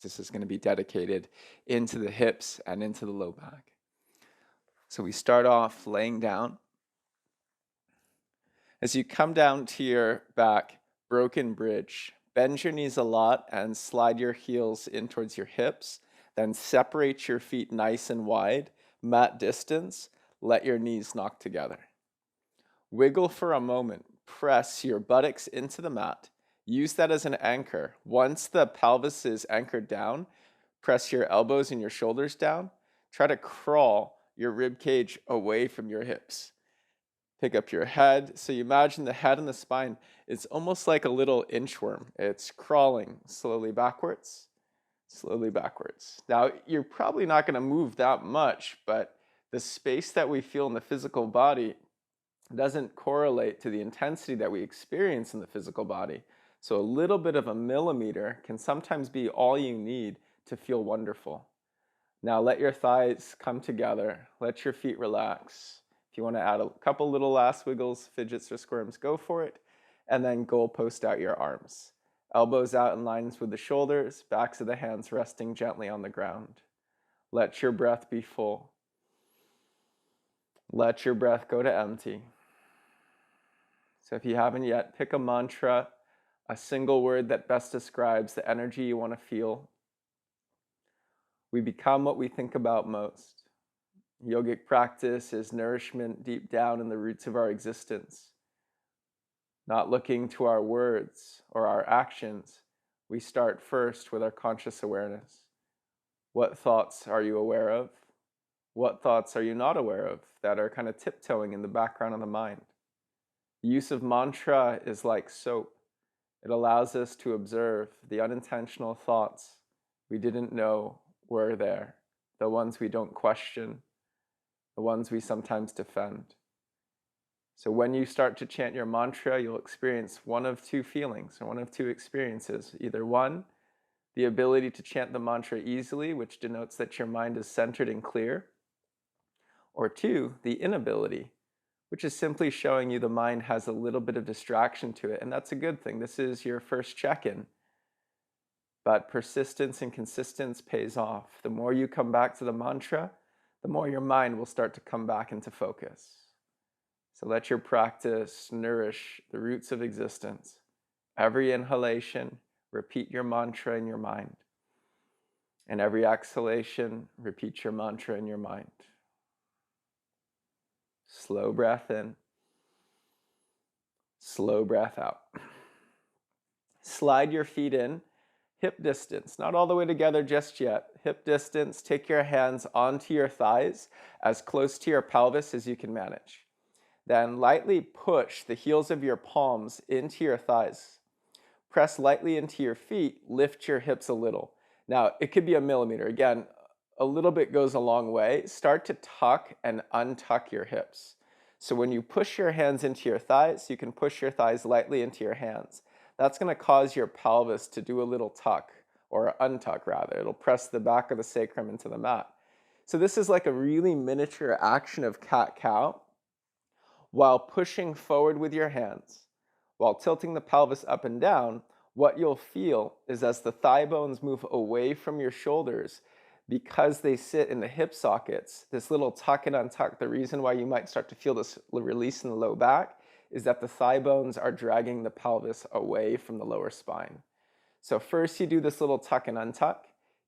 This is going to be dedicated into the hips and into the low back. So we start off laying down. As you come down to your back, broken bridge, bend your knees a lot and slide your heels in towards your hips. Then separate your feet nice and wide, mat distance. Let your knees knock together. Wiggle for a moment. Press your buttocks into the mat. Use that as an anchor. Once the pelvis is anchored down, press your elbows and your shoulders down. Try to crawl your rib cage away from your hips. Pick up your head. So you imagine the head and the spine, it's almost like a little inchworm. It's crawling slowly backwards, slowly backwards. Now, you're probably not going to move that much, but the space that we feel in the physical body doesn't correlate to the intensity that we experience in the physical body. So a little bit of a millimeter can sometimes be all you need to feel wonderful. Now let your thighs come together. Let your feet relax. If you want to add a couple little last wiggles, fidgets, or squirms, go for it. And then goalpost out your arms. Elbows out in lines with the shoulders, backs of the hands resting gently on the ground. Let your breath be full. Let your breath go to empty. So if you haven't yet, pick a mantra, a single word that best describes the energy you want to feel. We become what we think about most. Yogic practice is nourishment deep down in the roots of our existence. Not looking to our words or our actions, we start first with our conscious awareness. What thoughts are you aware of? What thoughts are you not aware of that are kind of tiptoeing in the background of the mind? The use of mantra is like soap. It allows us to observe the unintentional thoughts we didn't know were there, the ones we don't question, the ones we sometimes defend. So when you start to chant your mantra, you'll experience one of two feelings or one of two experiences. Either one, the ability to chant the mantra easily, which denotes that your mind is centered and clear. Or two, the inability, which is simply showing you the mind has a little bit of distraction to it. And that's a good thing. This is your first check-in. But persistence and consistency pays off. The more you come back to the mantra, the more your mind will start to come back into focus. So let your practice nourish the roots of existence. Every inhalation, repeat your mantra in your mind. And every exhalation, repeat your mantra in your mind. Slow breath in. Slow breath out. Slide your feet in, hip distance. Not all the way together just yet. Hip distance. Take your hands onto your thighs, as close to your pelvis as you can manage. Then lightly push the heels of your palms into your thighs. Press lightly into your feet, lift your hips a little. Now, it could be a millimeter. Again, a little bit goes a long way. Start to tuck and untuck your hips. So when you push your hands into your thighs, you can push your thighs lightly into your hands. That's going to cause your pelvis to do a little tuck, or untuck rather. It'll press the back of the sacrum into the mat. So this is like a really miniature action of cat-cow, while pushing forward with your hands, while tilting the pelvis up and down. What you'll feel is as the thigh bones move away from your shoulders, because they sit in the hip sockets, this little tuck and untuck, the reason why you might start to feel this release in the low back is that the thigh bones are dragging the pelvis away from the lower spine. So first you do this little tuck and untuck,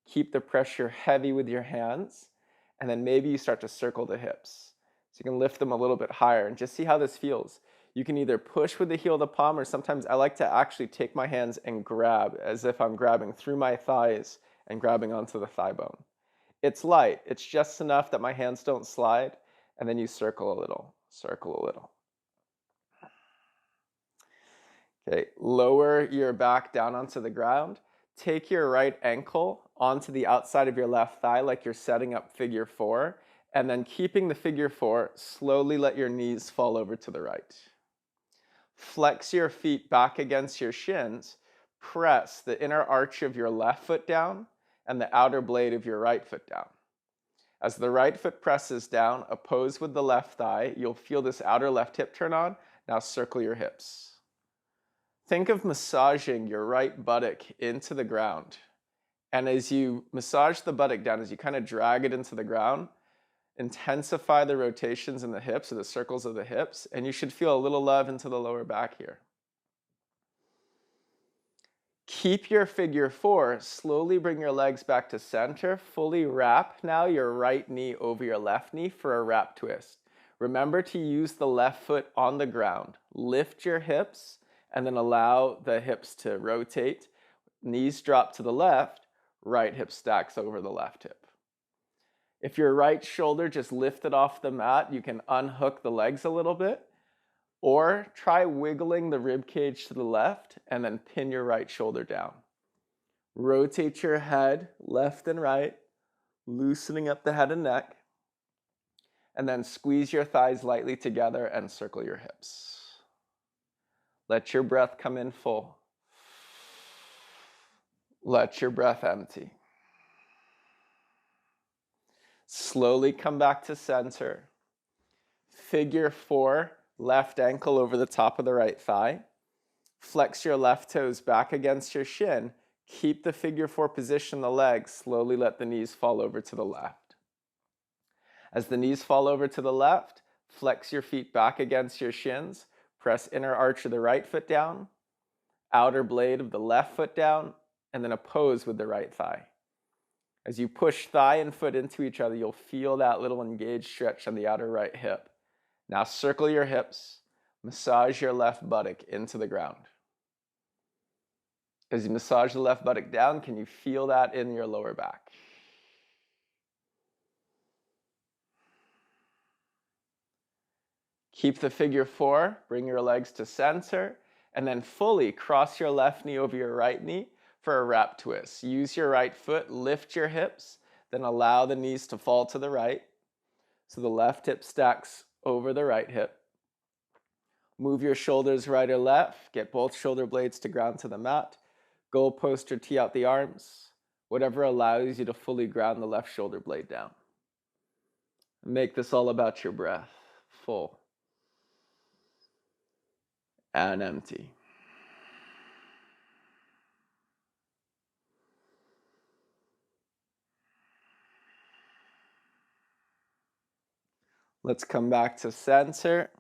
keep the pressure heavy with your hands, and then maybe you start to circle the hips. So you can lift them a little bit higher and just see how this feels. You can either push with the heel of the palm, or sometimes I like to actually take my hands and grab as if I'm grabbing through my thighs and grabbing onto the thigh bone. It's light. It's just enough that my hands don't slide, and then you circle a little, circle a little. Okay, lower your back down onto the ground. Take your right ankle onto the outside of your left thigh like you're setting up figure four, and then keeping the figure four, slowly let your knees fall over to the right. Flex your feet back against your shins. Press the inner arch of your left foot down and the outer blade of your right foot down. As the right foot presses down, oppose with the left thigh. You'll feel this outer left hip turn on. Now circle your hips. Think of massaging your right buttock into the ground And as you massage the buttock down, as you kind of drag it into the ground, intensify the rotations in the hips or the circles of the hips, and you should feel a little love into the lower back here. Keep your figure four. Slowly bring your legs back to center. Fully wrap now your right knee over your left knee for a wrap twist. Remember to use the left foot on the ground. Lift your hips and then allow the hips to rotate. Knees drop to the left, right hip stacks over the left hip. If your right shoulder just lifted off the mat, you can unhook the legs a little bit, or try wiggling the rib cage to the left and then pin your right shoulder down. Rotate your head left and right, loosening up the head and neck, and then squeeze your thighs lightly together and circle your hips. Let your breath come in full. Let your breath empty. Slowly come back to center. Figure four, left ankle over the top of the right thigh. Flex your left toes back against your shin. Keep the figure four position, the legs. Slowly let the knees fall over to the left. As the knees fall over to the left, flex your feet back against your shins. Press inner arch of the right foot down, outer blade of the left foot down, and then oppose with the right thigh. As you push thigh and foot into each other, you'll feel that little engaged stretch on the outer right hip. Now circle your hips, massage your left buttock into the ground. As you massage the left buttock down, can you feel that in your lower back? Keep the figure four, bring your legs to center, and then fully cross your left knee over your right knee for a wrap twist. Use your right foot, lift your hips, then allow the knees to fall to the right. So the left hip stacks over the right hip. Move your shoulders right or left. Get both shoulder blades to ground to the mat. Goalpost or tee out the arms. Whatever allows you to fully ground the left shoulder blade down. Make this all about your breath. Full and empty. Let's come back to center.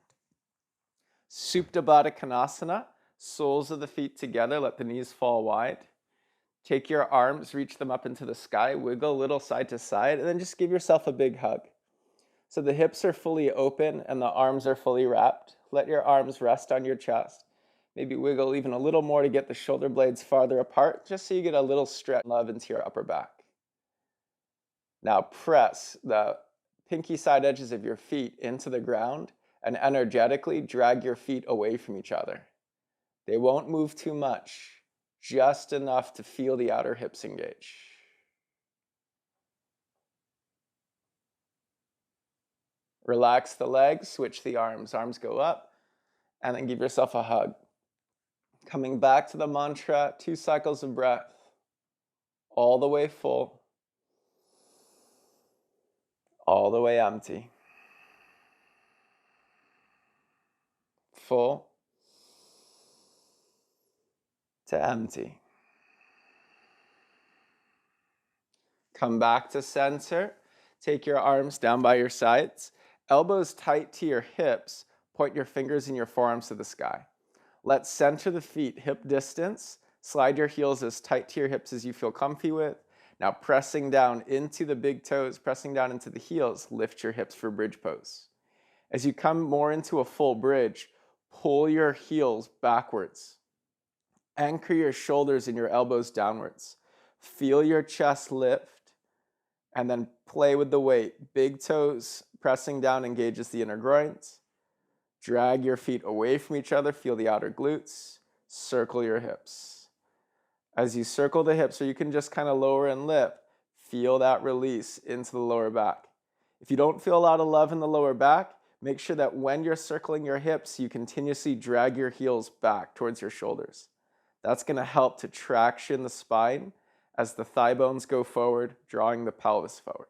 Supta Baddha Konasana. Soles of the feet together. Let the knees fall wide. Take your arms, reach them up into the sky. Wiggle a little side to side. And then just give yourself a big hug. So the hips are fully open and the arms are fully wrapped. Let your arms rest on your chest. Maybe wiggle even a little more to get the shoulder blades farther apart, just so you get a little stretch love into your upper back. Now press the pinky side edges of your feet into the ground and energetically drag your feet away from each other. They won't move too much, just enough to feel the outer hips engage. Relax the legs, switch the arms. Arms go up, and then give yourself a hug. Coming back to the mantra, 2 cycles of breath, all the way full, all the way empty. Full to empty. Come back to center. Take your arms down by your sides. Elbows tight to your hips. Point your fingers and your forearms to the sky. Let's center the feet hip distance. Slide your heels as tight to your hips as you feel comfy with. Now pressing down into the big toes, pressing down into the heels, lift your hips for bridge pose. As you come more into a full bridge, pull your heels backwards. Anchor your shoulders and your elbows downwards. Feel your chest lift, and then play with the weight. Big toes pressing down engages the inner groins. Drag your feet away from each other. Feel the outer glutes. Circle your hips. As you circle the hips, or you can just kind of lower and lift, feel that release into the lower back. If you don't feel a lot of love in the lower back, make sure that when you're circling your hips, you continuously drag your heels back towards your shoulders. That's going to help to traction the spine as the thigh bones go forward, drawing the pelvis forward.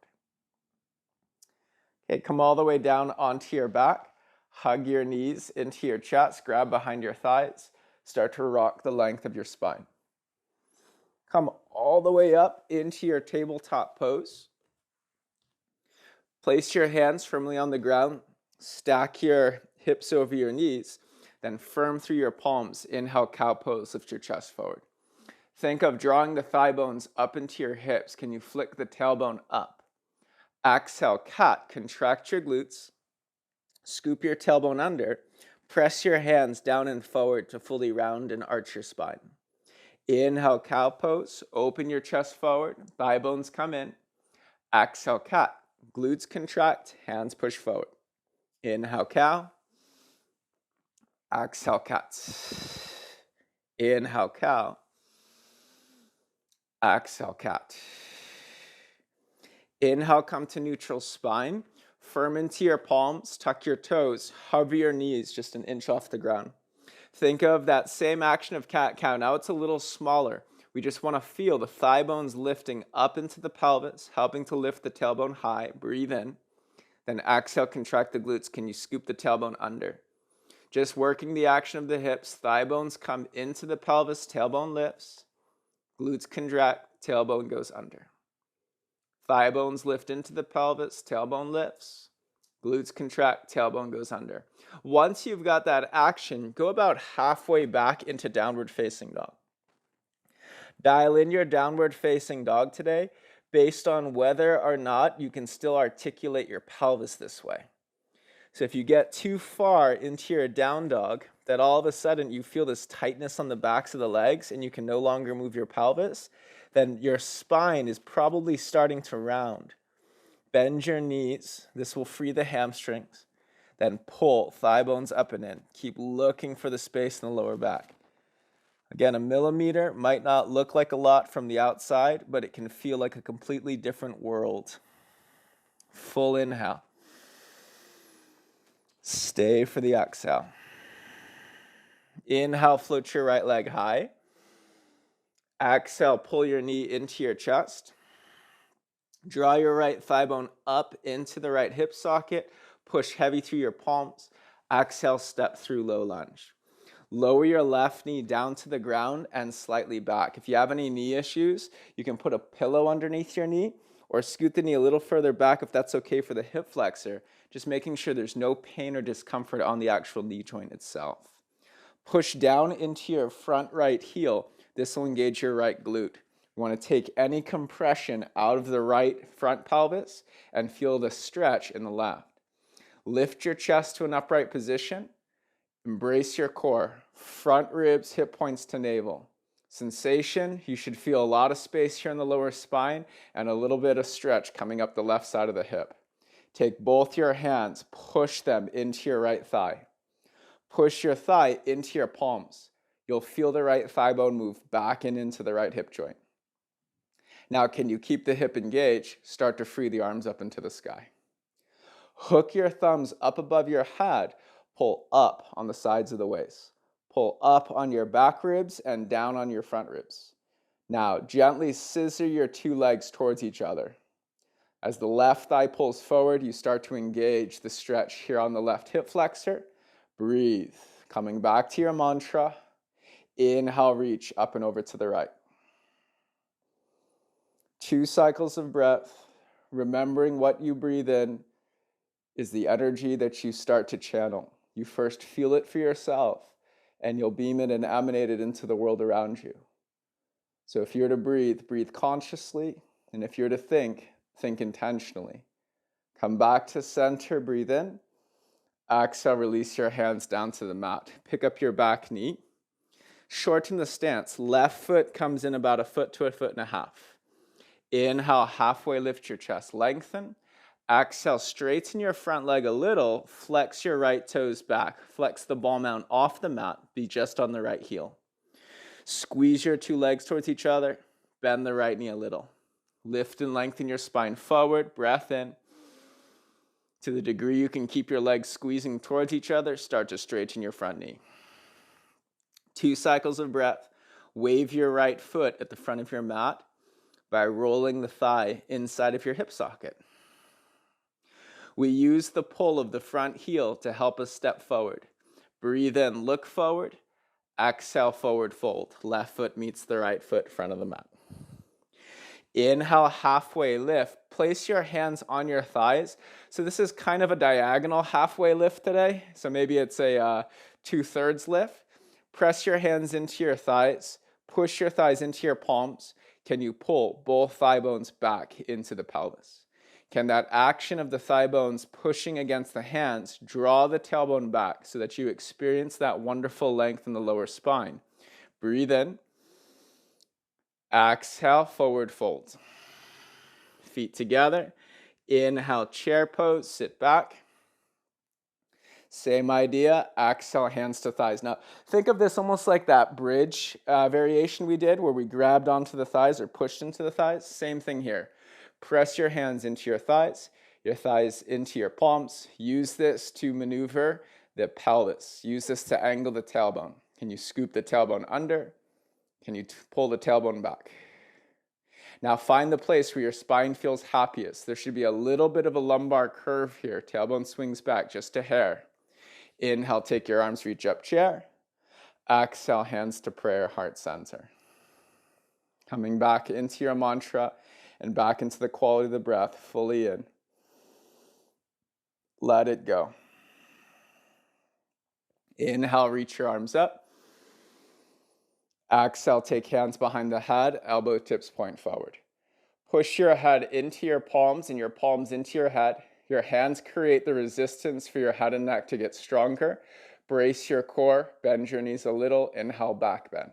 Okay, come all the way down onto your back. Hug your knees into your chest. Grab behind your thighs. Start to rock the length of your spine. Come all the way up into your tabletop pose. Place your hands firmly on the ground. Stack your hips over your knees. Then firm through your palms. Inhale, cow pose. Lift your chest forward. Think of drawing the thigh bones up into your hips. Can you flick the tailbone up? Exhale, cat. Contract your glutes. Scoop your tailbone under. Press your hands down and forward to fully round and arch your spine. Inhale, cow pose. Open your chest forward. Thigh bones come in. Exhale, cat. Glutes contract. Hands push forward. Inhale, cow. Exhale, cat. Inhale, cow. Exhale, cat. Inhale, come to neutral spine. Firm into your palms, tuck your toes, hover your knees just an inch off the ground. Think of that same action of cat-cow. Now it's a little smaller. We just want to feel the thigh bones lifting up into the pelvis, helping to lift the tailbone high. Breathe in. Then exhale, contract the glutes. Can you scoop the tailbone under? Just working the action of the hips. Thigh bones come into the pelvis, tailbone lifts. Glutes contract, tailbone goes under. Thigh bones lift into the pelvis, tailbone lifts. Glutes contract, tailbone goes under. Once you've got that action, go about halfway back into downward facing dog. Dial in your downward facing dog today based on whether or not you can still articulate your pelvis this way. So if you get too far into your down dog, that all of a sudden you feel this tightness on the backs of the legs and you can no longer move your pelvis, then your spine is probably starting to round. Bend your knees. This will free the hamstrings. Then pull thigh bones up and in. Keep looking for the space in the lower back. Again, a millimeter might not look like a lot from the outside, but it can feel like a completely different world. Full inhale. Stay for the exhale. Inhale, float your right leg high. Exhale, pull your knee into your chest. Draw your right thigh bone up into the right hip socket. Push heavy through your palms. Exhale, step through low lunge. Lower your left knee down to the ground and slightly back. If you have any knee issues, you can put a pillow underneath your knee or scoot the knee a little further back if that's okay for the hip flexor, just making sure there's no pain or discomfort on the actual knee joint itself. Push down into your front right heel. This will engage your right glute. You want to take any compression out of the right front pelvis and feel the stretch in the left. Lift your chest to an upright position. Embrace your core. Front ribs, hip points to navel. Sensation, you should feel a lot of space here in the lower spine and a little bit of stretch coming up the left side of the hip. Take both your hands, push them into your right thigh. Push your thigh into your palms. You'll feel the right thigh bone move back and into the right hip joint. Now, can you keep the hip engaged? Start to free the arms up into the sky. Hook your thumbs up above your head. Pull up on the sides of the waist. Pull up on your back ribs and down on your front ribs. Now, gently scissor your two legs towards each other. As the left thigh pulls forward, you start to engage the stretch here on the left hip flexor. Breathe. Coming back to your mantra. Inhale, reach up and over to the right. 2 cycles of breath. Remembering what you breathe in is the energy that you start to channel. You first feel it for yourself, and you'll beam it and emanate it into the world around you. So if you're to breathe, breathe consciously, and if you're to think, think intentionally. Come back to center, breathe in. Exhale, release your hands down to the mat. Pick up your back knee. Shorten the stance. Left foot comes in about 1 foot to 1.5 feet. Inhale, halfway lift your chest. Lengthen. Exhale, straighten your front leg a little. Flex your right toes back. Flex the ball mount off the mat. Be just on the right heel. Squeeze your 2 legs towards each other. Bend the right knee a little. Lift and lengthen your spine forward. Breath in. To the degree you can keep your legs squeezing towards each other, start to straighten your front knee. 2 cycles of breath. Wave your right foot at the front of your mat by rolling the thigh inside of your hip socket. We use the pull of the front heel to help us step forward. Breathe in, look forward. Exhale, forward fold. Left foot meets the right foot, front of the mat. Inhale, halfway lift. Place your hands on your thighs. So this is kind of a diagonal halfway lift today. So maybe it's a 2/3 lift. Press your hands into your thighs. Push your thighs into your palms. Can you pull both thigh bones back into the pelvis? Can that action of the thigh bones pushing against the hands draw the tailbone back so that you experience that wonderful length in the lower spine? Breathe in. Exhale, forward fold. Feet together. Inhale, chair pose, sit back. Same idea, exhale, hands to thighs. Now, think of this almost like that bridge variation we did where we grabbed onto the thighs or pushed into the thighs. Same thing here. Press your hands into your thighs into your palms. Use this to maneuver the pelvis. Use this to angle the tailbone. Can you scoop the tailbone under? Can you pull the tailbone back? Now find the place where your spine feels happiest. There should be a little bit of a lumbar curve here. Tailbone swings back just a hair. Inhale, take your arms, reach up, chair. Exhale, hands to prayer, heart center. Coming back into your mantra and back into the quality of the breath, fully in. Let it go. Inhale, reach your arms up. Exhale, take hands behind the head, elbow tips point forward. Push your head into your palms and your palms into your head. Your hands create the resistance for your head and neck to get stronger. Brace your core, bend your knees a little, inhale, back bend.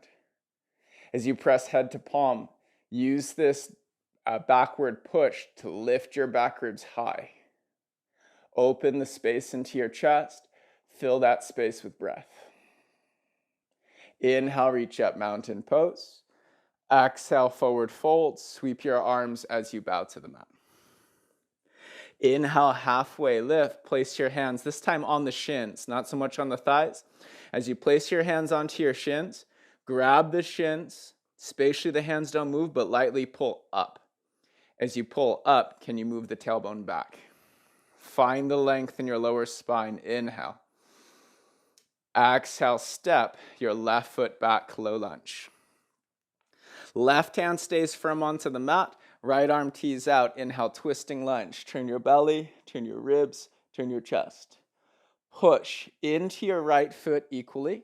As you press head to palm, use this backward push to lift your back ribs high. Open the space into your chest, fill that space with breath. Inhale, reach up, mountain pose. Exhale, forward fold. Sweep your arms as you bow to the mat. Inhale, halfway lift. Place your hands, this time on the shins, not so much on the thighs. As you place your hands onto your shins, grab the shins. Spatially, the hands don't move, but lightly pull up. As you pull up, can you move the tailbone back? Find the length in your lower spine. Inhale. Exhale, step your left foot back, low lunge. Left hand stays firm onto the mat. Right arm tees out. Inhale, twisting lunge. Turn your belly, turn your ribs, turn your chest. Push into your right foot equally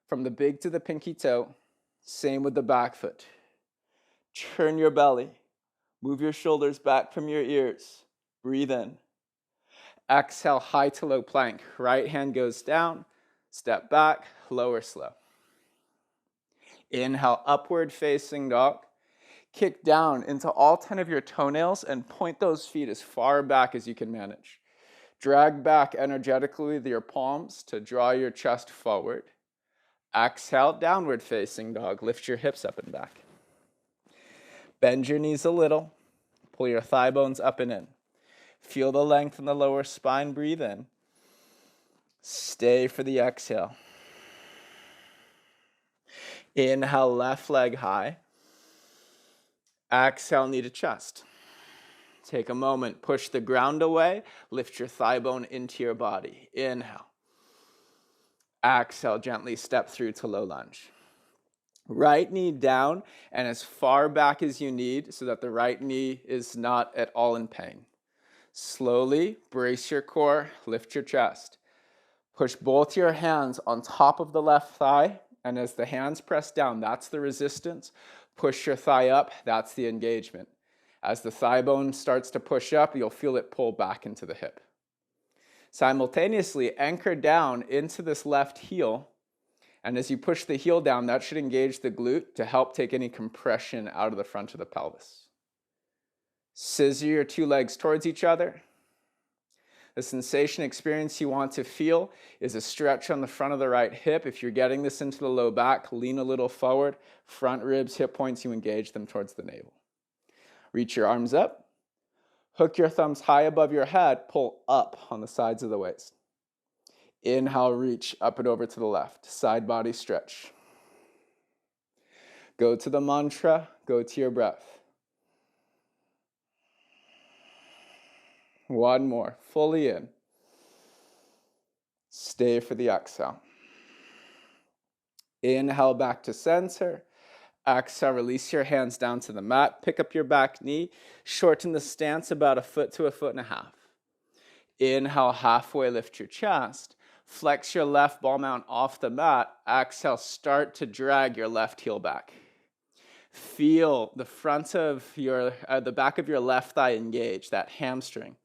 from the big to the pinky toe. Same with the back foot. Turn your belly. Move your shoulders back from your ears. Breathe in. Exhale, high to low plank. Right hand goes down. Step back, lower slow. Inhale, upward facing dog. Kick down into all 10 of your toenails and point those feet as far back as you can manage. Drag back energetically with your palms to draw your chest forward. Exhale, downward facing dog. Lift your hips up and back. Bend your knees a little. Pull your thigh bones up and in. Feel the length in the lower spine. Breathe in. Stay for the exhale. Inhale, left leg high. Exhale, knee to chest. Take a moment, push the ground away, lift your thigh bone into your body. Inhale. Exhale, gently step through to low lunge. Right knee down and as far back as you need so that the right knee is not at all in pain. Slowly brace your core, lift your chest. Push both your hands on top of the left thigh, and as the hands press down, that's the resistance. Push your thigh up, that's the engagement. As the thigh bone starts to push up, you'll feel it pull back into the hip. Simultaneously, anchor down into this left heel, and as you push the heel down, that should engage the glute to help take any compression out of the front of the pelvis. Scissor your two legs towards each other. The sensation experience you want to feel is a stretch on the front of the right hip. If you're getting this into the low back, lean a little forward. Front ribs, hip points, you engage them towards the navel. Reach your arms up. Hook your thumbs high above your head. Pull up on the sides of the waist. Inhale, reach up and over to the left. Side body stretch. Go to the mantra. Go to your breath. One more, fully in. Stay for the exhale. Inhale back to center. Exhale, release your hands down to the mat. Pick up your back knee. Shorten the stance about 1 foot to 1.5 feet. Inhale, halfway lift your chest. Flex your left ball mount off the mat. Exhale, start to drag your left heel back. Feel the front of the back of your left thigh engage, that hamstring.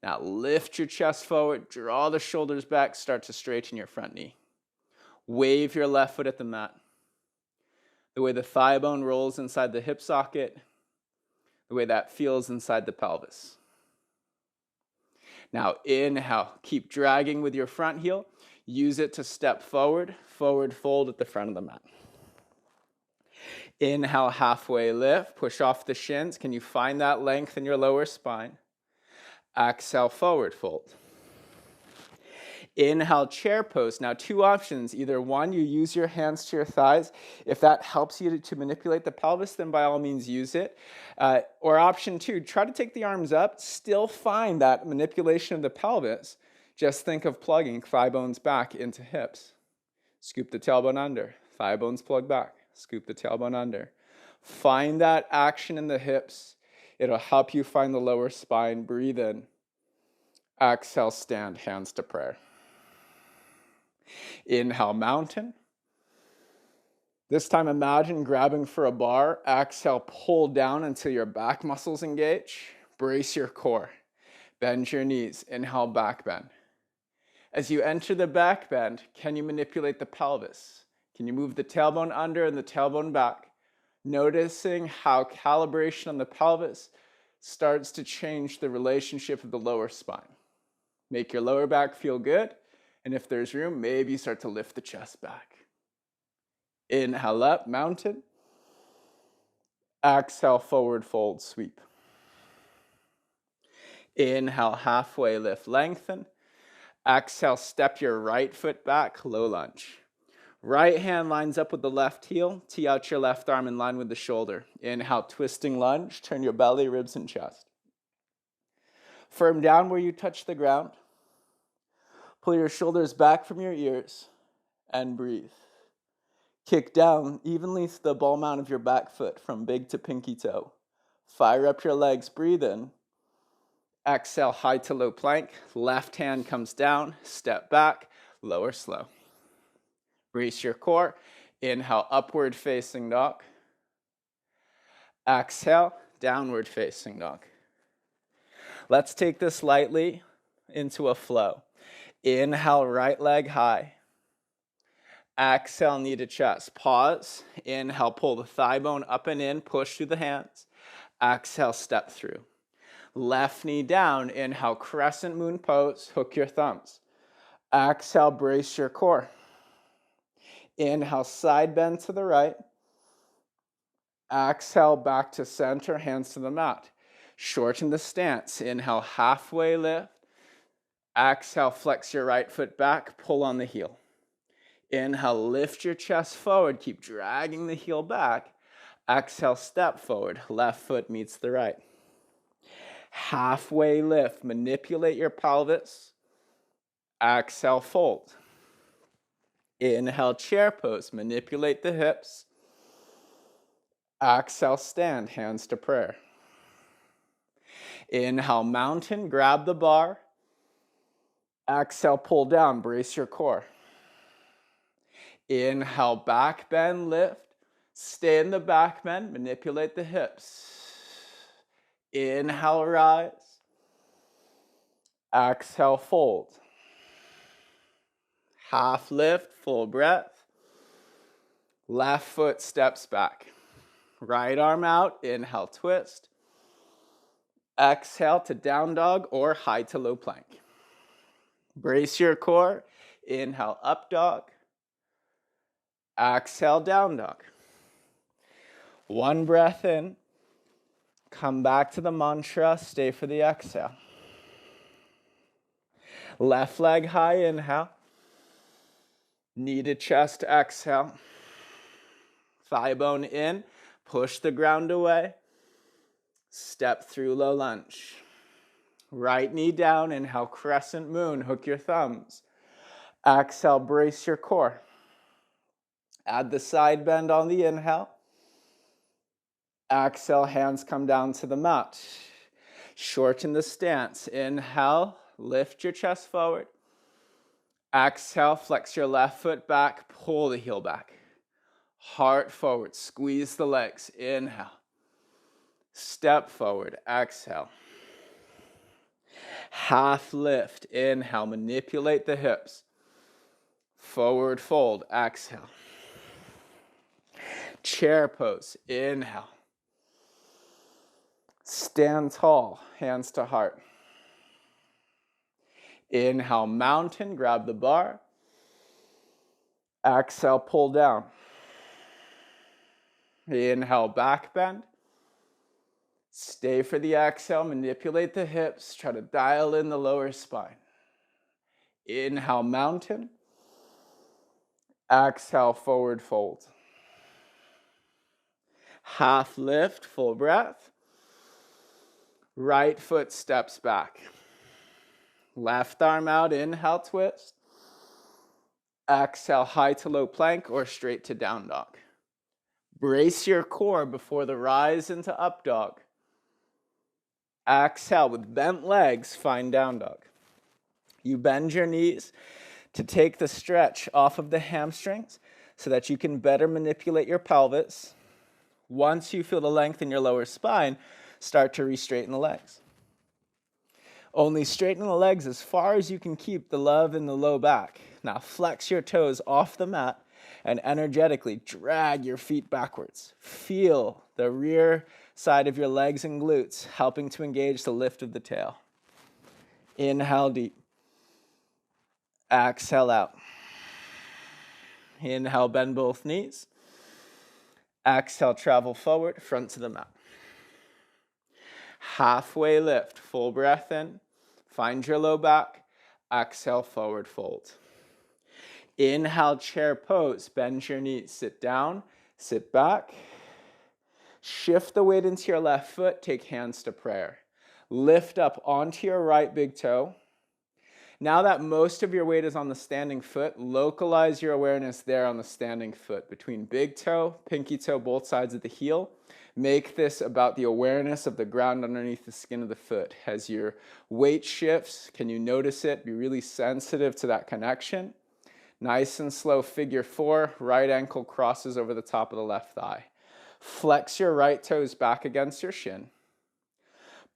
Now lift your chest forward, draw the shoulders back, start to straighten your front knee. Wave your left foot at the mat. The way the thigh bone rolls inside the hip socket, the way that feels inside the pelvis. Now inhale, keep dragging with your front heel. Use it to step forward, forward fold at the front of the mat. Inhale, halfway lift, push off the shins. Can you find that length in your lower spine? Exhale, forward fold. Inhale, chair pose. Now 2 options. Either one, you use your hands to your thighs. If that helps you to manipulate the pelvis, then by all means use it. Or option 2, try to take the arms up, still find that manipulation of the pelvis. Just think of plugging thigh bones back into hips. Scoop the tailbone under, thigh bones plug back, scoop the tailbone under. Find that action in the hips. It'll help you find the lower spine. Breathe in. Exhale, stand, hands to prayer. Inhale, mountain. This time imagine grabbing for a bar. Exhale, pull down until your back muscles engage. Brace your core. Bend your knees. Inhale, back bend. As you enter the back bend, can you manipulate the pelvis? Can you move the tailbone under and the tailbone back? Noticing how calibration on the pelvis starts to change the relationship of the lower spine. Make your lower back feel good. And if there's room, maybe start to lift the chest back. Inhale up, mountain. Exhale, forward fold, sweep. Inhale, halfway lift, lengthen. Exhale, step your right foot back, low lunge. Right hand lines up with the left heel. Tee out your left arm in line with the shoulder. Inhale, twisting lunge. Turn your belly, ribs, and chest. Firm down where you touch the ground. Pull your shoulders back from your ears and breathe. Kick down evenly to the ball mount of your back foot from big to pinky toe. Fire up your legs, breathe in. Exhale, high to low plank. Left hand comes down, step back, lower slow. Brace your core. Inhale, upward facing dog. Exhale, downward facing dog. Let's take this lightly into a flow. Inhale, right leg high. Exhale, knee to chest. Pause. Inhale, pull the thigh bone up and in. Push through the hands. Exhale, step through. Left knee down. Inhale, crescent moon pose. Hook your thumbs. Exhale, brace your core. Inhale, side bend to the right. Exhale, back to center, hands to the mat. Shorten the stance. Inhale, halfway lift. Exhale, flex your right foot back, pull on the heel. Inhale, lift your chest forward, keep dragging the heel back. Exhale, step forward, left foot meets the right. Halfway lift, manipulate your pelvis. Exhale, fold. Inhale, chair pose, manipulate the hips. Exhale, stand, hands to prayer. Inhale, mountain, grab the bar. Exhale, pull down, brace your core. Inhale, back bend, lift. Stay in the back bend, manipulate the hips. Inhale, rise. Exhale, fold. Half lift, full breath. Left foot steps back. Right arm out, inhale, twist. Exhale to down dog or high to low plank. Brace your core. Inhale, up dog. Exhale, down dog. One breath in. Come back to the mantra. Stay for the exhale. Left leg high, inhale. Knee to chest, exhale. Thigh bone in. Push the ground away. Step through low lunge. Right knee down, inhale, crescent moon, hook your thumbs. Exhale, brace your core. Add the side bend on the inhale. Exhale, hands come down to the mat. Shorten the stance. Inhale, lift your chest forward. Exhale, flex your left foot back, pull the heel back. Heart forward, squeeze the legs. Inhale. Step forward, exhale. Half lift, inhale, manipulate the hips. Forward fold, exhale. Chair pose, inhale. Stand tall, hands to heart. Inhale, mountain, grab the bar. Exhale, pull down. Inhale, back bend. Stay for the exhale, manipulate the hips, try to dial in the lower spine. Inhale, mountain. Exhale, forward fold. Half lift, full breath. Right foot steps back. Left arm out, inhale, twist. Exhale, high to low plank or straight to down dog. Brace your core before the rise into up dog. Exhale, with bent legs, find down dog. You bend your knees to take the stretch off of the hamstrings so that you can better manipulate your pelvis. Once you feel the length in your lower spine, start to re-straighten the legs. Only straighten the legs as far as you can keep the love in the low back. Now flex your toes off the mat and energetically drag your feet backwards. Feel the rear side of your legs and glutes helping to engage the lift of the tail. Inhale deep. Exhale out. Inhale, bend both knees. Exhale, travel forward, front to the mat. Halfway lift, full breath in. Find your low back. Exhale, forward fold. Inhale, chair pose. Bend your knees. Sit down, sit back. Shift the weight into your left foot. Take hands to prayer. Lift up onto your right big toe. Now that most of your weight is on the standing foot, localize your awareness there on the standing foot between big toe, pinky toe, both sides of the heel. Make this about the awareness of the ground underneath the skin of the foot. As your weight shifts, can you notice it? Be really sensitive to that connection. Nice and slow, figure four, right ankle crosses over the top of the left thigh. Flex your right toes back against your shin.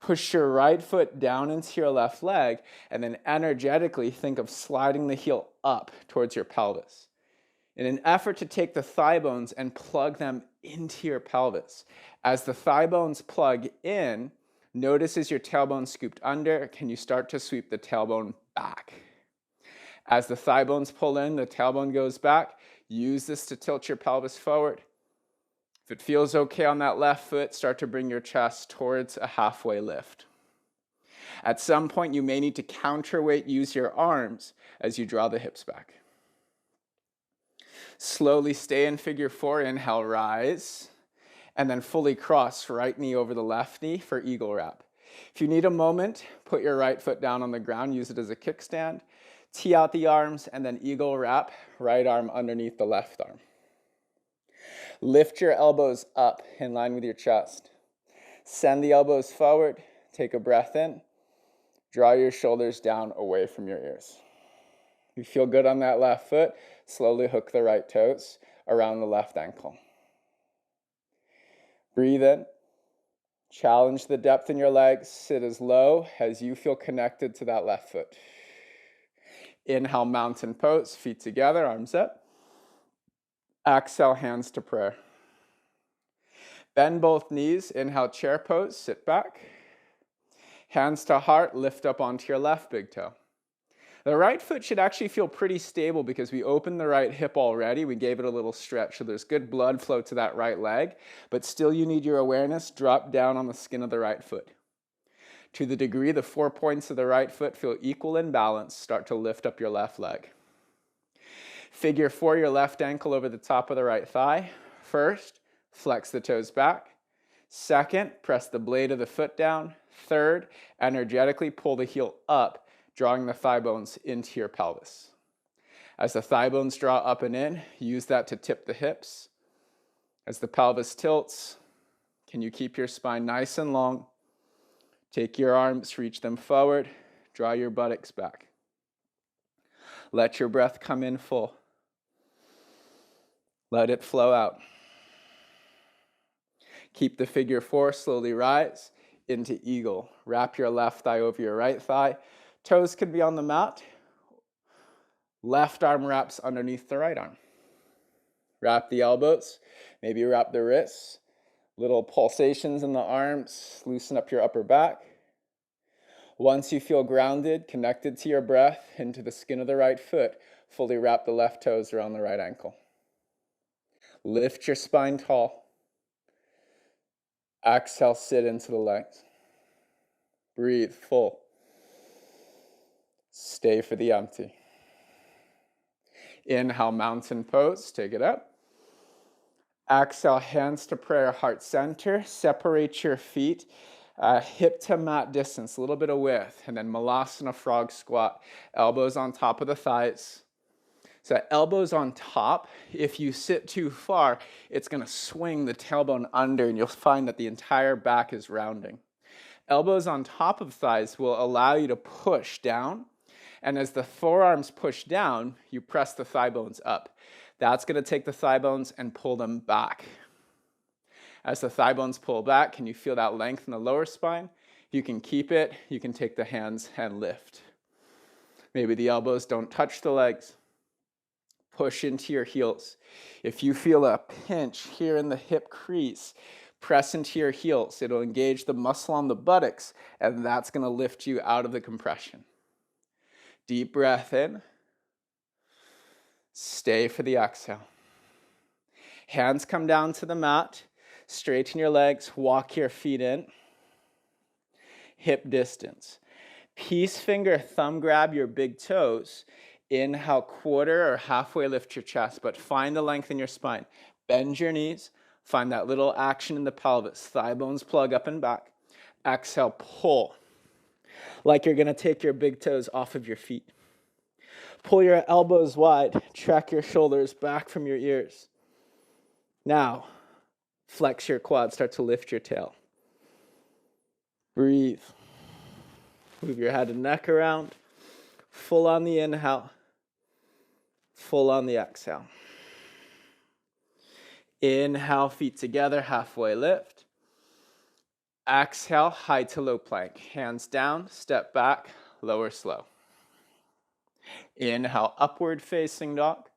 Push your right foot down into your left leg, and then energetically think of sliding the heel up towards your pelvis. In an effort to take the thigh bones and plug them into your pelvis. As the thigh bones plug in, notice as your tailbone scooped under, can you start to sweep the tailbone back? As the thigh bones pull in, the tailbone goes back. Use this to tilt your pelvis forward. If it feels okay on that left foot, start to bring your chest towards a halfway lift. At some point, you may need to counterweight, use your arms as you draw the hips back. Slowly stay in figure four, inhale, rise, and then fully cross right knee over the left knee for eagle wrap. If you need a moment, put your right foot down on the ground, use it as a kickstand, tee out the arms, and then eagle wrap, right arm underneath the left arm. Lift your elbows up in line with your chest. Send the elbows forward. Take a breath in. Draw your shoulders down away from your ears. If you feel good on that left foot, slowly hook the right toes around the left ankle. Breathe in. Challenge the depth in your legs. Sit as low as you feel connected to that left foot. Inhale, mountain pose. Feet together, arms up. Exhale, hands to prayer. Bend both knees. Inhale, chair pose. Sit back. Hands to heart. Lift up onto your left big toe. The right foot should actually feel pretty stable because we opened the right hip already. We gave it a little stretch, so there's good blood flow to that right leg. But still, you need your awareness. Drop down on the skin of the right foot. To the degree the 4 points of the right foot feel equal in balance, start to lift up your left leg. Figure four, your left ankle over the top of the right thigh. First, flex the toes back. Second, press the blade of the foot down. Third, energetically pull the heel up, drawing the thigh bones into your pelvis. As the thigh bones draw up and in, use that to tip the hips. As the pelvis tilts, Can you keep your spine nice and long? Take your arms, reach them forward, draw your buttocks back. Let your breath come in full. Let it flow out. Keep the figure four, slowly rise into eagle. Wrap your left thigh over your right thigh. Toes could be on the mat. Left arm wraps underneath the right arm. Wrap the elbows, maybe wrap the wrists. Little pulsations in the arms, loosen up your upper back. Once you feel grounded, connected to your breath, into the skin of the right foot, fully wrap the left toes around the right ankle. Lift your spine tall. Exhale, sit into the legs. Breathe full. Stay for the empty. Inhale, mountain pose, take it up. Exhale, hands to prayer, heart center. Separate your feet, hip to mat distance, a little bit of width. And then Malasana frog squat, elbows on top of the thighs. So elbows on top, if you sit too far, it's going to swing the tailbone under and you'll find that the entire back is rounding. Elbows on top of thighs will allow you to push down. And as the forearms push down, you press the thigh bones up. That's going to take the thigh bones and pull them back. As the thigh bones pull back, can you feel that length in the lower spine? If you can keep it, you can take the hands and lift. Maybe the elbows don't touch the legs. Push into your heels. If you feel a pinch here in the hip crease, press into your heels. It'll engage the muscle on the buttocks, and that's going to lift you out of the compression. Deep breath in. Stay for the exhale. Hands come down to the mat. Straighten your legs. Walk your feet in. Hip distance. Peace finger, thumb grab your big toes. Inhale, quarter or halfway lift your chest, but find the length in your spine. Bend your knees. Find that little action in the pelvis. Thigh bones plug up and back. Exhale, pull. Like you're going to take your big toes off of your feet. Pull your elbows wide. Track your shoulders back from your ears. Now, flex your quads. Start to lift your tail. Breathe. Move your head and neck around. Full on the inhale. Full on the exhale. Inhale, feet together, halfway lift. Exhale, high to low plank. Hands down, step back, lower slow. Inhale, upward facing dog.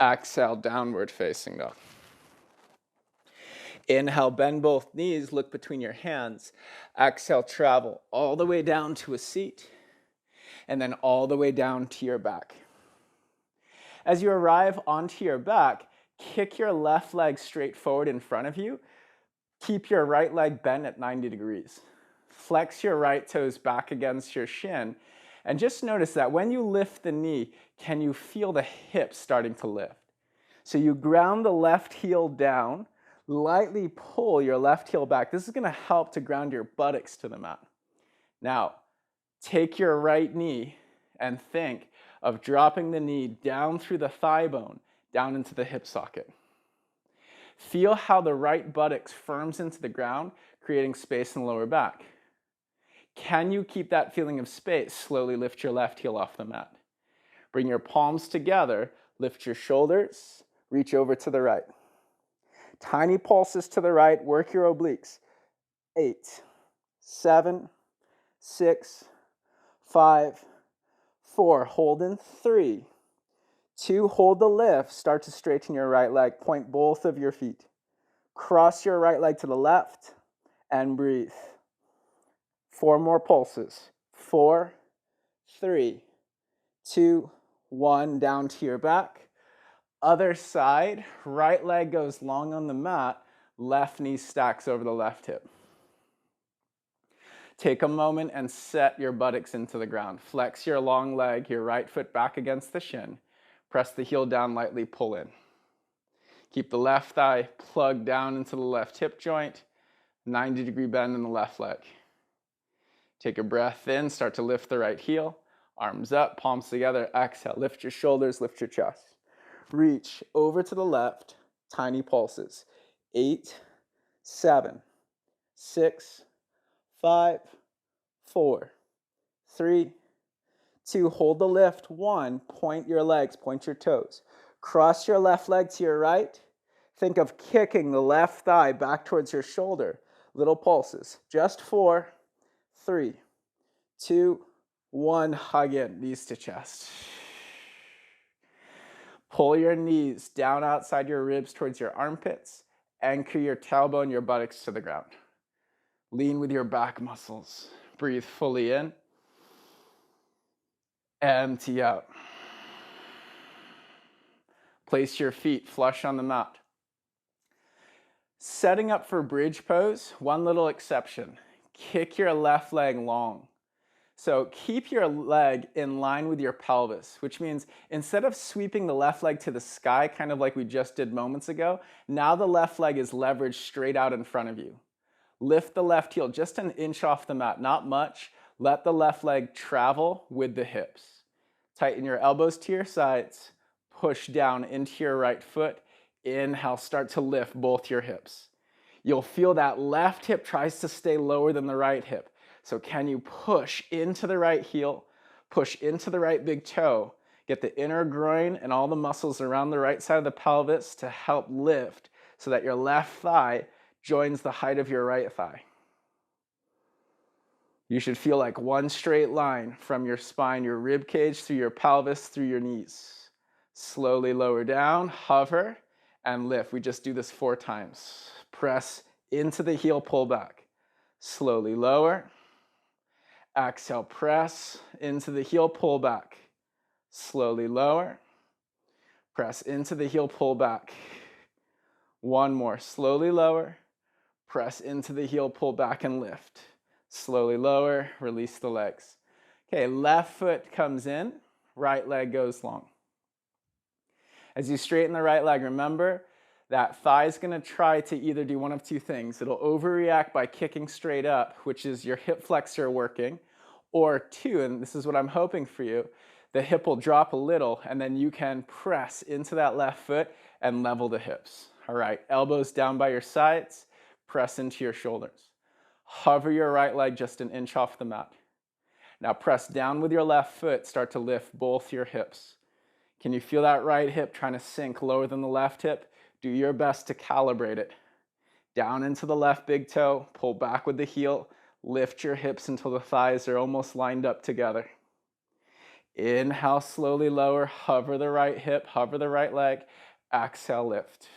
Exhale, downward facing dog. Inhale, bend both knees, look between your hands. Exhale, travel all the way down to a seat, and then all the way down to your back. As you arrive onto your back, kick your left leg straight forward in front of you. Keep your right leg bent at 90 degrees. Flex your right toes back against your shin, and just notice that when you lift the knee, can you feel the hips starting to lift? So you ground the left heel down, lightly pull your left heel back. This is going to help to ground your buttocks to the mat. Now, take your right knee and think of dropping the knee down through the thigh bone, down into the hip socket. Feel how the right buttocks firms into the ground, creating space in the lower back. Can you keep that feeling of space? Slowly lift your left heel off the mat. Bring your palms together, lift your shoulders, reach over to the right. Tiny pulses to the right, work your obliques. 8, 7, 6, 5, 4, hold in 3, 2, hold the lift, start to straighten your right leg, point both of your feet. Cross your right leg to the left and breathe. 4 more pulses. 4, 3, 2, 1, down to your back. Other side, right leg goes long on the mat, left knee stacks over the left hip. Take a moment and set your buttocks into the ground. Flex your long leg, your right foot back against the shin. Press the heel down, lightly pull in. Keep the left thigh plugged down into the left hip joint, 90-degree bend in the left leg. Take a breath in, start to lift the right heel, arms up, palms together, exhale. Lift your shoulders, lift your chest. Reach over to the left, tiny pulses. 8, 7, 6, 5, 4, 3, 2. Hold the lift. 1, point your legs, point your toes. Cross your left leg to your right. Think of kicking the left thigh back towards your shoulder. Little pulses. Just 4, 3, 2, 1. Hug in, knees to chest. Pull your knees down outside your ribs towards your armpits. Anchor your tailbone, your buttocks to the ground. Lean with your back muscles. Breathe fully in. Empty out. Place your feet flush on the mat. Setting up for bridge pose, one little exception. Kick your left leg long. So keep your leg in line with your pelvis, which means instead of sweeping the left leg to the sky, kind of like we just did moments ago, now the left leg is leveraged straight out in front of you. Lift the left heel just an inch off the mat, not much. Let the left leg travel with the hips. Tighten your elbows to your sides. Push down into your right foot. Inhale, start to lift both your hips. You'll feel that left hip tries to stay lower than the right hip. So can you push into the right heel, push into the right big toe, get the inner groin and all the muscles around the right side of the pelvis to help lift so that your left thigh joins the height of your right thigh. You should feel like one straight line from your spine, your rib cage, through your pelvis, through your knees. Slowly lower down, hover, and lift. We just do this 4 times. Press into the heel, pull back. Slowly lower. Exhale, press into the heel, pull back. Slowly lower. Press into the heel, pull back. One more. Slowly lower. Press into the heel, pull back and lift. Slowly lower, release the legs. Okay, left foot comes in, right leg goes long. As you straighten the right leg, remember that thigh is going to try to either do one of 2 things. It'll overreact by kicking straight up, which is your hip flexor working, or 2, and this is what I'm hoping for you, the hip will drop a little and then you can press into that left foot and level the hips. All right, elbows down by your sides, press into your shoulders. Hover your right leg just an inch off the mat. Now press down with your left foot, start to lift both your hips. Can you feel that right hip trying to sink lower than the left hip? Do your best to calibrate it. Down into the left big toe, pull back with the heel, lift your hips until the thighs are almost lined up together. Inhale, slowly lower, hover the right hip, hover the right leg. Exhale, lift.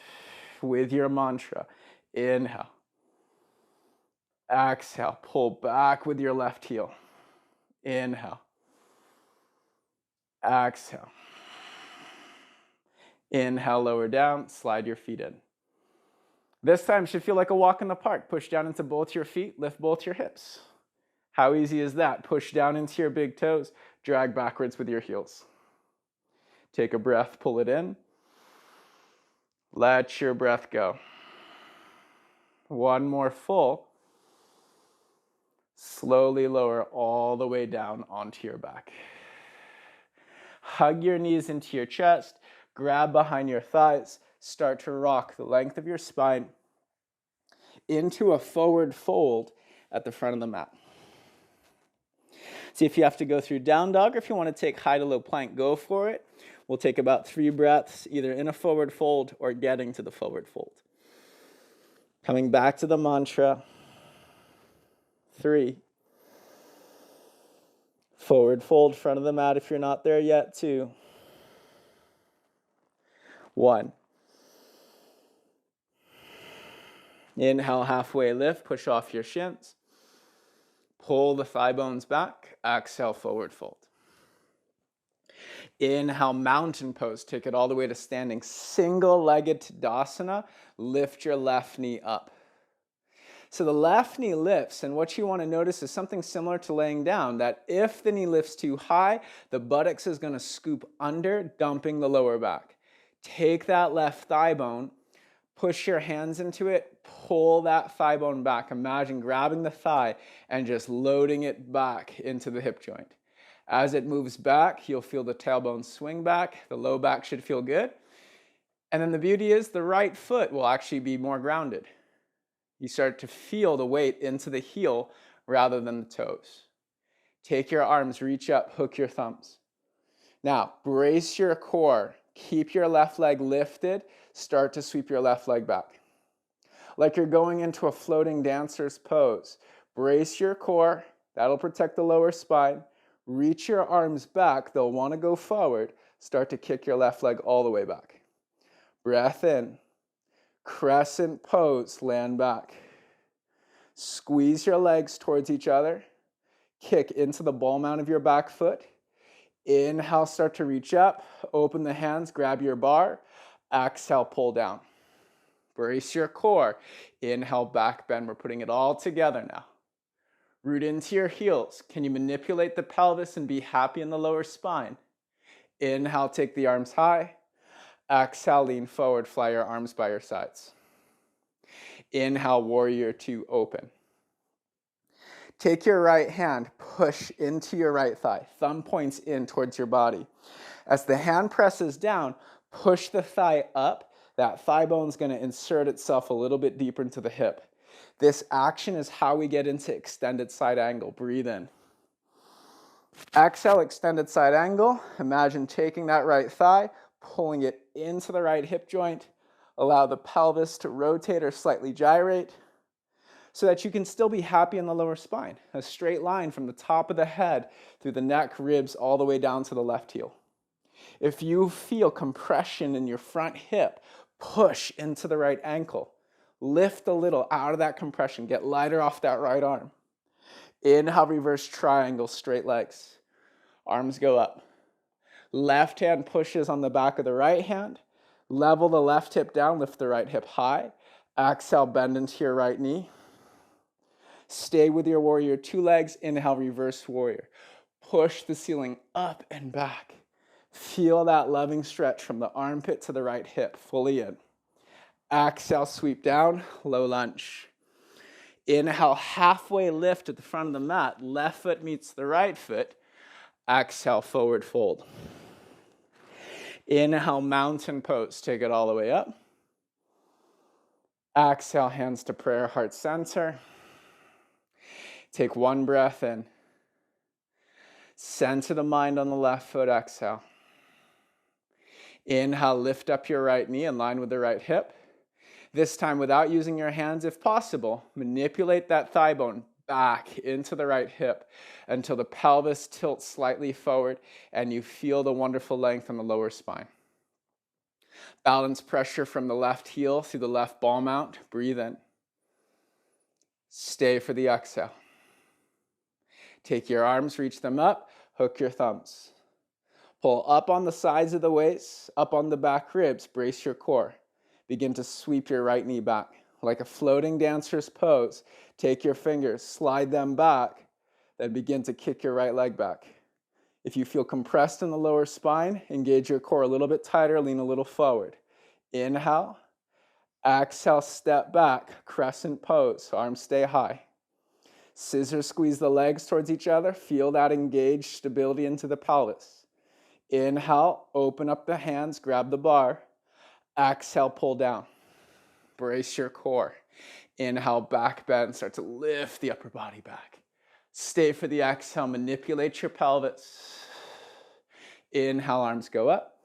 With your mantra, inhale. Exhale, pull back with your left heel. Inhale. Exhale. Inhale, lower down, slide your feet in. This time should feel like a walk in the park. Push down into both your feet, lift both your hips. How easy is that? Push down into your big toes, drag backwards with your heels. Take a breath, pull it in. Let your breath go. One more full. Slowly lower all the way down onto your back. Hug your knees into your chest, grab behind your thighs, start to rock the length of your spine into a forward fold at the front of the mat. See if you have to go through down dog or if you want to take high to low plank, go for it. We'll take about 3 breaths either in a forward fold or getting to the forward fold. Coming back to the mantra. 3. Forward fold, front of the mat if you're not there yet. 2. 1. Inhale, halfway lift, push off your shins. Pull the thigh bones back. Exhale, forward fold. Inhale, mountain pose. Take it all the way to standing. Single-legged Tadasana. Lift your left knee up. So the left knee lifts, and what you want to notice is something similar to laying down, that if the knee lifts too high, the buttocks is going to scoop under, dumping the lower back. Take that left thigh bone, push your hands into it, pull that thigh bone back. Imagine grabbing the thigh and just loading it back into the hip joint. As it moves back, you'll feel the tailbone swing back. The low back should feel good. And then the beauty is the right foot will actually be more grounded. You start to feel the weight into the heel rather than the toes. Take your arms, reach up, hook your thumbs. Now, brace your core. Keep your left leg lifted. Start to sweep your left leg back. Like you're going into a floating dancer's pose. Brace your core. That'll protect the lower spine. Reach your arms back. They'll want to go forward. Start to kick your left leg all the way back. Breath in. Crescent pose. Land back. Squeeze your legs towards each other. Kick into the ball mount of your back foot. Inhale, start to reach up. Open the hands, grab your bar. Exhale, pull down. Brace your core. Inhale, back bend. We're putting it all together now. Root into your heels. Can you manipulate the pelvis and be happy in the lower spine? Inhale, take the arms high. Exhale, lean forward, fly your arms by your sides. Inhale, warrior two, open. Take your right hand, push into your right thigh. Thumb points in towards your body. As the hand presses down, push the thigh up. That thigh bone's going to insert itself a little bit deeper into the hip. This action is how we get into extended side angle. Breathe in. Exhale, extended side angle. Imagine taking that right thigh, pulling it into the right hip joint. Allow the pelvis to rotate or slightly gyrate, so that you can still be happy in the lower spine. A straight line from the top of the head through the neck, ribs, all the way down to the left heel. If you feel compression in your front hip, push into the right ankle. Lift a little out of that compression. Get lighter off that right arm. Inhale, reverse triangle, straight legs. Arms go up. Left hand pushes on the back of the right hand. Level the left hip down, lift the right hip high. Exhale, bend into your right knee. Stay with your warrior two legs. Inhale, reverse warrior. Push the ceiling up and back. Feel that loving stretch from the armpit to the right hip, fully in. Exhale, sweep down, low lunge. Inhale, halfway lift at the front of the mat. Left foot meets the right foot. Exhale, forward fold. Inhale, mountain pose. Take it all the way up. Exhale, hands to prayer, heart center. Take one breath in. Center the mind on the left foot, exhale. Inhale, lift up your right knee in line with the right hip. This time, without using your hands, if possible, manipulate that thigh bone back into the right hip until the pelvis tilts slightly forward and you feel the wonderful length in the lower spine. Balance pressure from the left heel through the left ball mount. Breathe in. Stay for the exhale. Take your arms, reach them up, hook your thumbs. Pull up on the sides of the waist, up on the back ribs, brace your core. Begin to sweep your right knee back. Like a floating dancer's pose, take your fingers, slide them back, then begin to kick your right leg back. If you feel compressed in the lower spine, engage your core a little bit tighter, lean a little forward. Inhale, exhale, step back, crescent pose, arms stay high. Scissor squeeze the legs towards each other. Feel that engaged stability into the pelvis. Inhale, open up the hands, grab the bar. Exhale, pull down. Brace your core. Inhale, back bend. Start to lift the upper body back. Stay for the exhale. Manipulate your pelvis. Inhale, arms go up.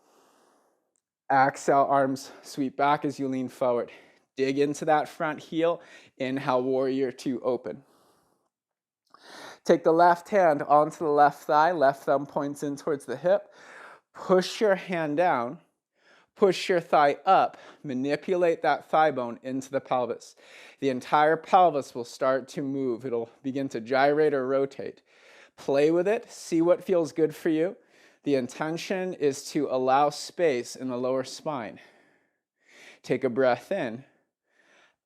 Exhale, arms sweep back as you lean forward. Dig into that front heel. Inhale, warrior two, open. Take the left hand onto the left thigh. Left thumb points in towards the hip. Push your hand down. Push your thigh up. Manipulate that thigh bone into the pelvis. The entire pelvis will start to move. It'll begin to gyrate or rotate. Play with it. See what feels good for you. The intention is to allow space in the lower spine. Take a breath in.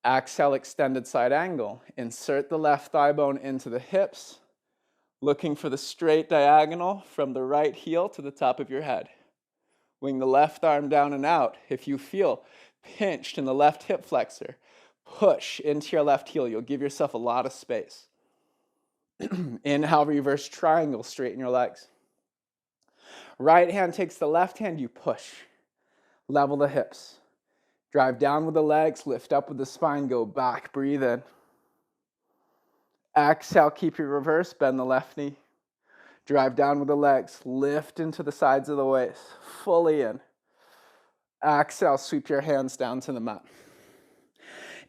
Exhale, extended side angle. Insert the left thigh bone into the hips. Looking for the straight diagonal from the right heel to the top of your head. Wing the left arm down and out. If you feel pinched in the left hip flexor, push into your left heel. You'll give yourself a lot of space. Inhale, reverse triangle, straighten your legs. Right hand takes the left hand, you push. Level the hips. Drive down with the legs, lift up with the spine, go back, breathe in. Exhale, keep your reverse, bend the left knee. Drive down with the legs, lift into the sides of the waist, fully in. Exhale, sweep your hands down to the mat.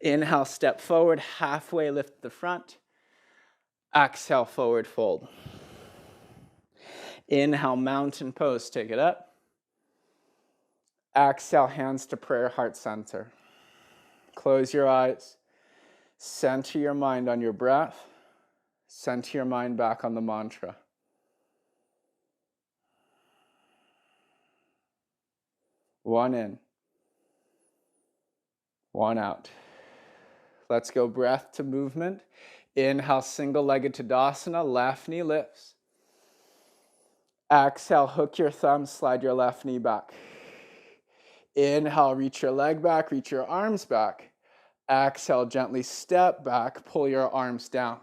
Inhale, step forward, halfway lift the front. Exhale, forward fold. Inhale, mountain pose, take it up. Exhale, hands to prayer, heart center. Close your eyes. Center your mind on your breath. Center your mind back on the mantra. One in. One out. Let's go breath to movement. Inhale, single-legged Tadasana, left knee lifts. Exhale, hook your thumbs, slide your left knee back. Inhale, reach your leg back, reach your arms back. Exhale, gently step back, pull your arms down.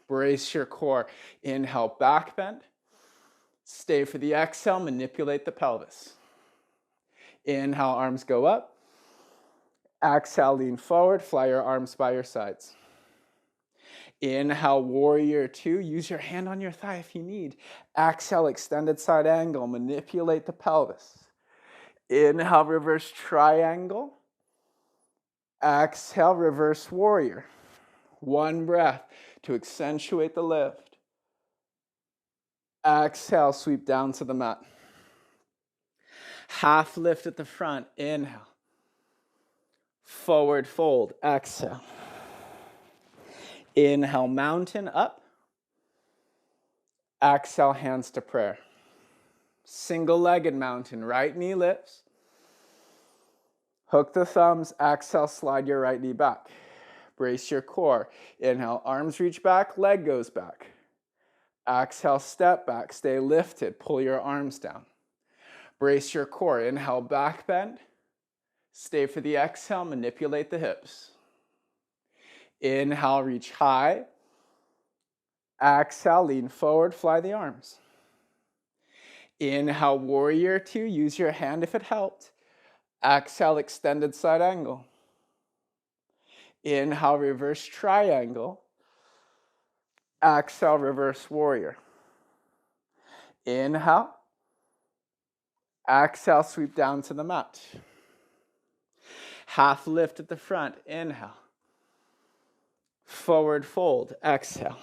Brace your core. Inhale, back bend. Stay for the exhale, manipulate the pelvis. Inhale, arms go up. Exhale, lean forward, fly your arms by your sides. Inhale, warrior two. Use your hand on your thigh if you need. Exhale, extended side angle, manipulate the pelvis. Inhale, reverse triangle. Exhale, reverse warrior. One breath to accentuate the lift. Exhale, sweep down to the mat. Half lift at the front. Inhale. Forward fold. Exhale. Inhale, mountain up. Exhale, hands to prayer. Single-legged mountain. Right knee lifts. Hook the thumbs. Exhale, slide your right knee back. Brace your core. Inhale, arms reach back, leg goes back. Exhale, step back. Stay lifted. Pull your arms down. Brace your core. Inhale, back bend. Stay for the exhale. Manipulate the hips. Inhale, reach high. Exhale, lean forward, fly the arms. Inhale, warrior two. Use your hand if it helped. Exhale, extended side angle. Inhale, reverse triangle. Exhale, reverse warrior. Inhale. Exhale, sweep down to the mat. Half lift at the front. Inhale. Forward fold. Exhale.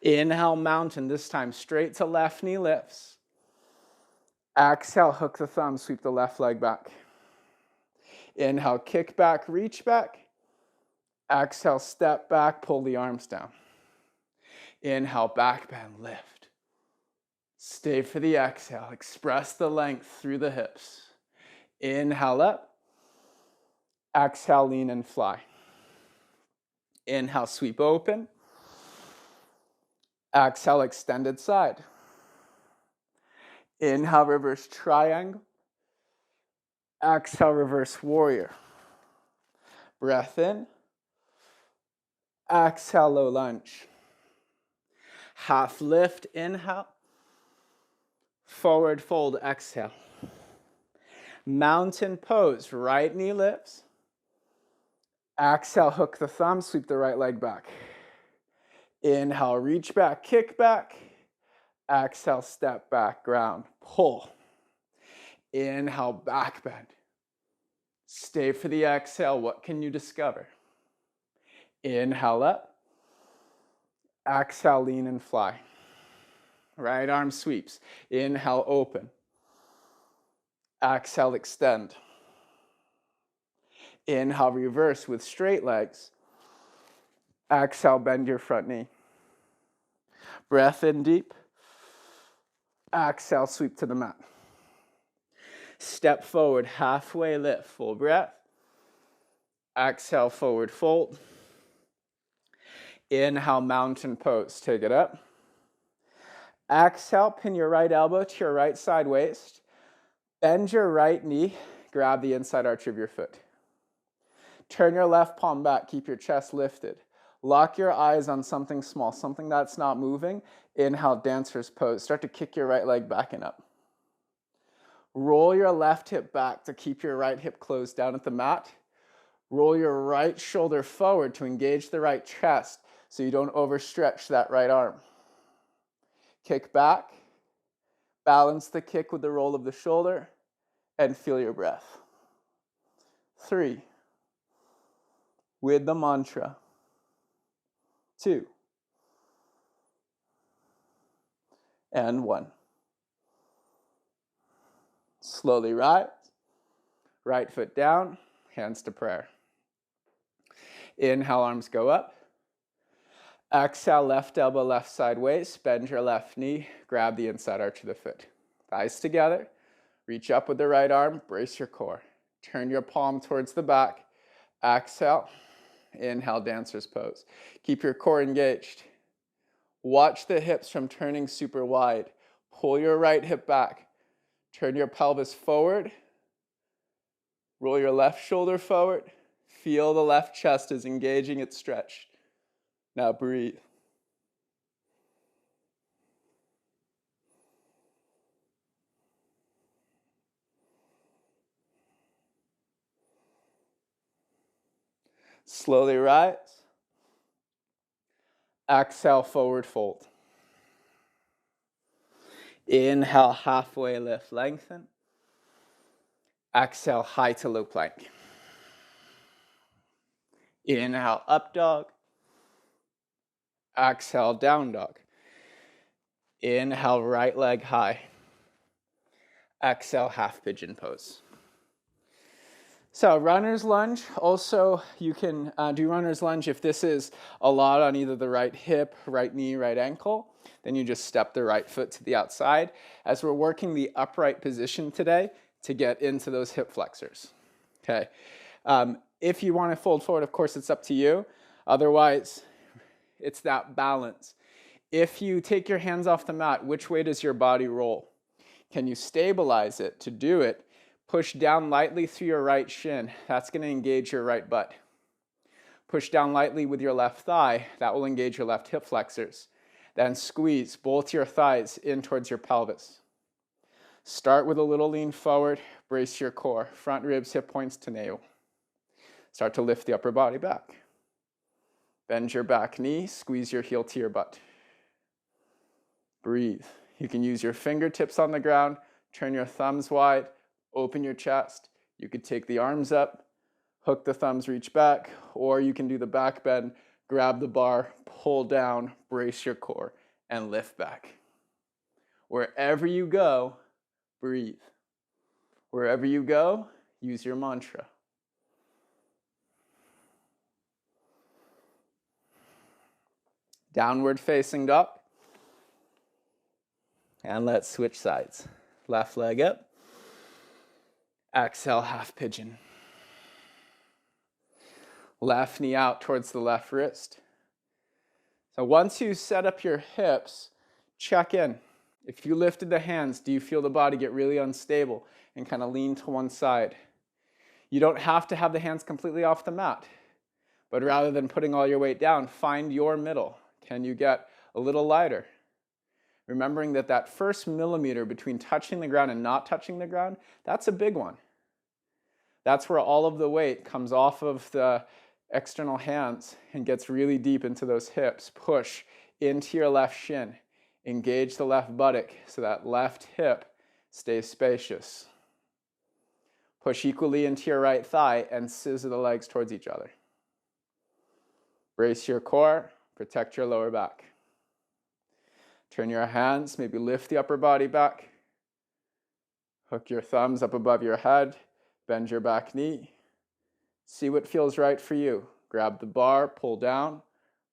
Inhale, mountain. This time straight to left knee lifts. Exhale, hook the thumb, sweep the left leg back. Inhale, kick back, reach back. Exhale, step back, pull the arms down. Inhale, back bend, lift. Stay for the exhale. Express the length through the hips. Inhale up. Exhale, lean and fly. Inhale, sweep open. Exhale, extended side. Inhale, reverse triangle. Exhale, reverse warrior. Breath in. Exhale, low lunge. Half lift, inhale. Forward fold, exhale. Mountain pose, right knee lifts. Exhale, hook the thumb, sweep the right leg back. Inhale, reach back, kick back. Exhale, step back, ground, pull. Inhale, back bend. Stay for the exhale. What can you discover? Inhale up. Exhale, lean and fly. Right arm sweeps. Inhale, open. Exhale, extend. Inhale, reverse with straight legs. Exhale, bend your front knee. Breath in deep. Exhale, sweep to the mat. Step forward, halfway lift, full breath. Exhale, forward fold. Inhale, mountain pose, take it up. Exhale, pin your right elbow to your right side waist. Bend your right knee, grab the inside arch of your foot. Turn your left palm back, keep your chest lifted. Lock your eyes on something small, something that's not moving. Inhale, dancer's pose. Start to kick your right leg back and up. Roll your left hip back to keep your right hip closed down at the mat. Roll your right shoulder forward to engage the right chest so you don't overstretch that right arm. Kick back, balance the kick with the roll of the shoulder, and feel your breath. 3, with the mantra. 2, and 1. Slowly rise, right foot down, hands to prayer. Inhale, arms go up. Exhale, left elbow, left side waist, bend your left knee, grab the inside arch of the foot. Thighs together, reach up with the right arm, brace your core. Turn your palm towards the back. Exhale, inhale, dancer's pose. Keep your core engaged. Watch the hips from turning super wide. Pull your right hip back. Turn your pelvis forward. Roll your left shoulder forward. Feel the left chest is engaging, it's stretched. Now breathe. Slowly rise. Exhale, forward fold. Inhale, halfway lift, lengthen. Exhale, high to low plank. Inhale, up dog. Exhale, down dog. Inhale, right leg high. Exhale, half pigeon pose. So runner's lunge, also you can do runner's lunge if this is a lot on either the right hip, right knee, right ankle. Then you just step the right foot to the outside as we're working the upright position today to get into those hip flexors. Okay. If you want to fold forward, of course, it's up to you. Otherwise, it's that balance. If you take your hands off the mat, which way does your body roll? Can you stabilize it? To do it, push down lightly through your right shin. That's going to engage your right butt. Push down lightly with your left thigh. That will engage your left hip flexors. Then squeeze both your thighs in towards your pelvis. Start with a little lean forward. Brace your core. Front ribs, hip points to navel. Start to lift the upper body back. Bend your back knee. Squeeze your heel to your butt. Breathe. You can use your fingertips on the ground. Turn your thumbs wide. Open your chest. You could take the arms up, hook the thumbs, reach back, or you can do the back bend, grab the bar, pull down, brace your core, and lift back. Wherever you go, breathe. Wherever you go, use your mantra. Downward facing dog. And let's switch sides. Left leg up. Exhale, half pigeon. Left knee out towards the left wrist. So once you set up your hips, check in. If you lifted the hands, do you feel the body get really unstable and kind of lean to one side? You don't have to have the hands completely off the mat, but rather than putting all your weight down, find your middle. Can you get a little lighter? Remembering that that first millimeter between touching the ground and not touching the ground, that's a big one. That's where all of the weight comes off of the external hands and gets really deep into those hips. Push into your left shin. Engage the left buttock so that left hip stays spacious. Push equally into your right thigh and scissor the legs towards each other. Brace your core, protect your lower back. Turn your hands, maybe lift the upper body back. Hook your thumbs up above your head. Bend your back knee. See what feels right for you. Grab the bar, pull down.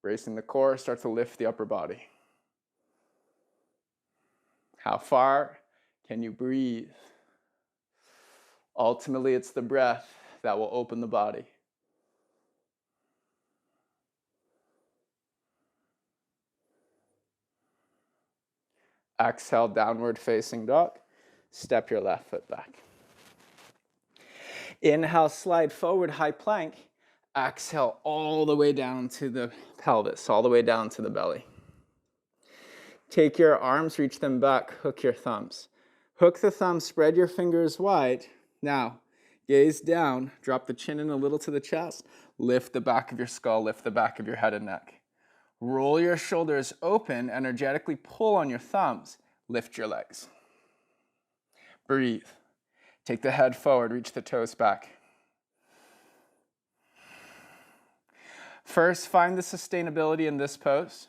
Bracing the core, start to lift the upper body. How far can you breathe? Ultimately, it's the breath that will open the body. Exhale, downward facing dog. Step your left foot back. Inhale, slide forward, high plank. Exhale, all the way down to the pelvis, all the way down to the belly. Take your arms, reach them back, hook your thumbs. Hook the thumb, spread your fingers wide. Now, gaze down, drop the chin in a little to the chest, lift the back of your skull, lift the back of your head and neck. Roll your shoulders open, energetically pull on your thumbs, lift your legs. Breathe. Take the head forward, reach the toes back. First, find the sustainability in this pose.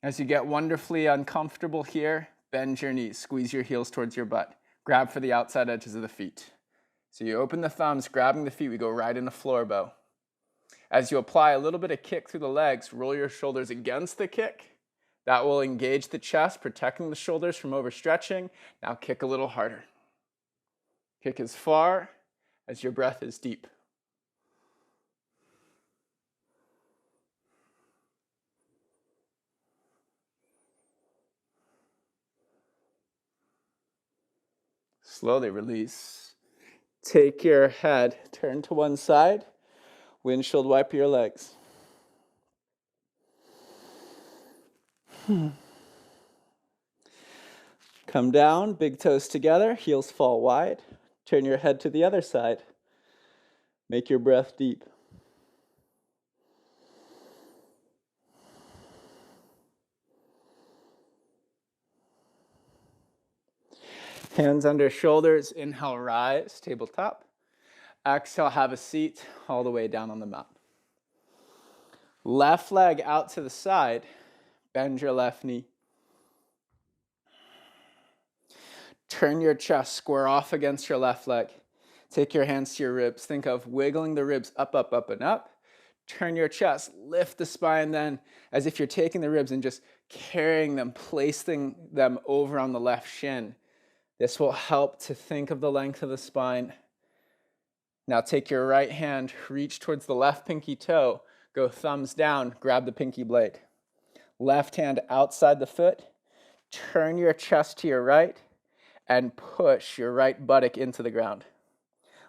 As you get wonderfully uncomfortable here, bend your knees, squeeze your heels towards your butt. Grab for the outside edges of the feet. So you open the thumbs, grabbing the feet, we go right into floor bow. As you apply a little bit of kick through the legs, roll your shoulders against the kick. That will engage the chest, protecting the shoulders from overstretching. Now kick a little harder. Kick as far as your breath is deep. Slowly release. Take your head, turn to one side, windshield wiper your legs. Come down, big toes together, heels fall wide. Turn your head to the other side. Make your breath deep. Hands under shoulders, inhale, rise, tabletop. Exhale, have a seat all the way down on the mat. Left leg out to the side, bend your left knee. Turn your chest, square off against your left leg. Take your hands to your ribs. Think of wiggling the ribs up, up, up, and up. Turn your chest, lift the spine then, as if you're taking the ribs and just carrying them, placing them over on the left shin. This will help to think of the length of the spine. Now take your right hand, reach towards the left pinky toe, go thumbs down, grab the pinky blade. Left hand outside the foot, turn your chest to your right, and push your right buttock into the ground.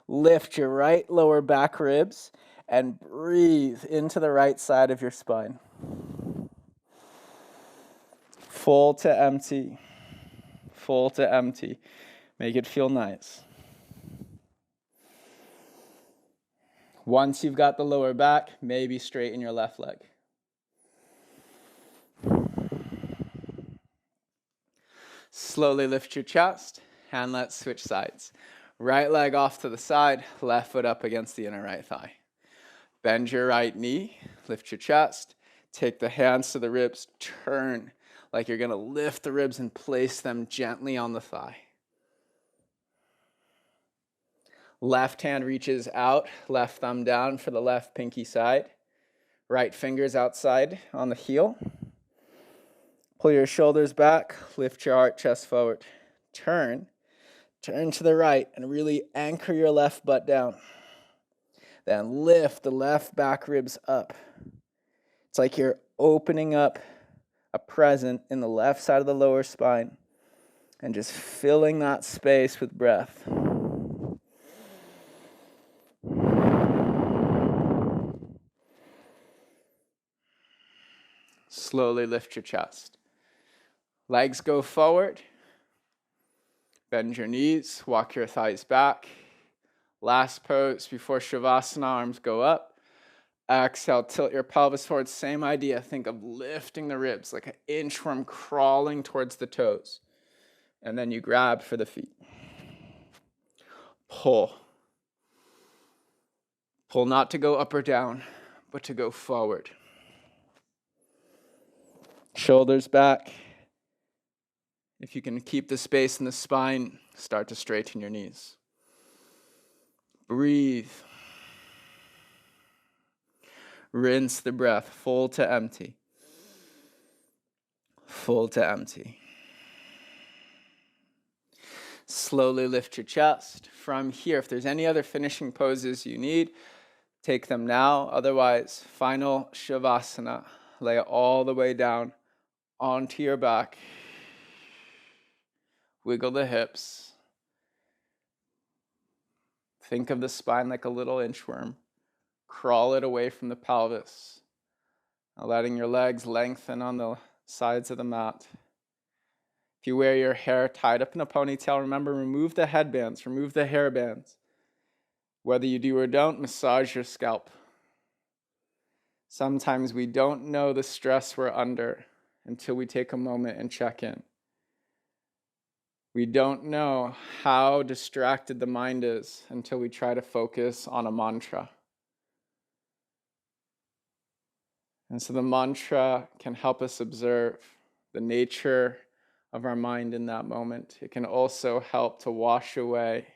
Lift your right lower back ribs and breathe into the right side of your spine. Full to empty. Full to empty. Make it feel nice. Once you've got the lower back, maybe straighten your left leg. Slowly lift your chest, and let's switch sides. Right leg off to the side, left foot up against the inner right thigh. Bend your right knee, lift your chest, take the hands to the ribs, turn like you're going to lift the ribs and place them gently on the thigh. Left hand reaches out, left thumb down for the left pinky side. Right fingers outside on the heel. Pull your shoulders back, lift your heart, chest forward. Turn to the right and really anchor your left butt down. Then lift the left back ribs up. It's like you're opening up a present in the left side of the lower spine and just filling that space with breath. Slowly lift your chest. Legs go forward. Bend your knees, walk your thighs back. Last pose before Shavasana, arms go up. Exhale, tilt your pelvis forward. Same idea. Think of lifting the ribs like an inchworm crawling towards the toes. And then you grab for the feet. Pull. Pull not to go up or down, but to go forward. Shoulders back. If you can keep the space in the spine, start to straighten your knees. Breathe. Rinse the breath, full to empty. Full to empty. Slowly lift your chest. From here, if there's any other finishing poses you need, take them now. Otherwise, final Shavasana. Lay it all the way down onto your back. Wiggle the hips. Think of the spine like a little inchworm. Crawl it away from the pelvis. Letting your legs lengthen on the sides of the mat. If you wear your hair tied up in a ponytail, remember, remove the headbands, remove the hairbands. Whether you do or don't, massage your scalp. Sometimes we don't know the stress we're under until we take a moment and check in. We don't know how distracted the mind is until we try to focus on a mantra. And so the mantra can help us observe the nature of our mind in that moment. It can also help to wash away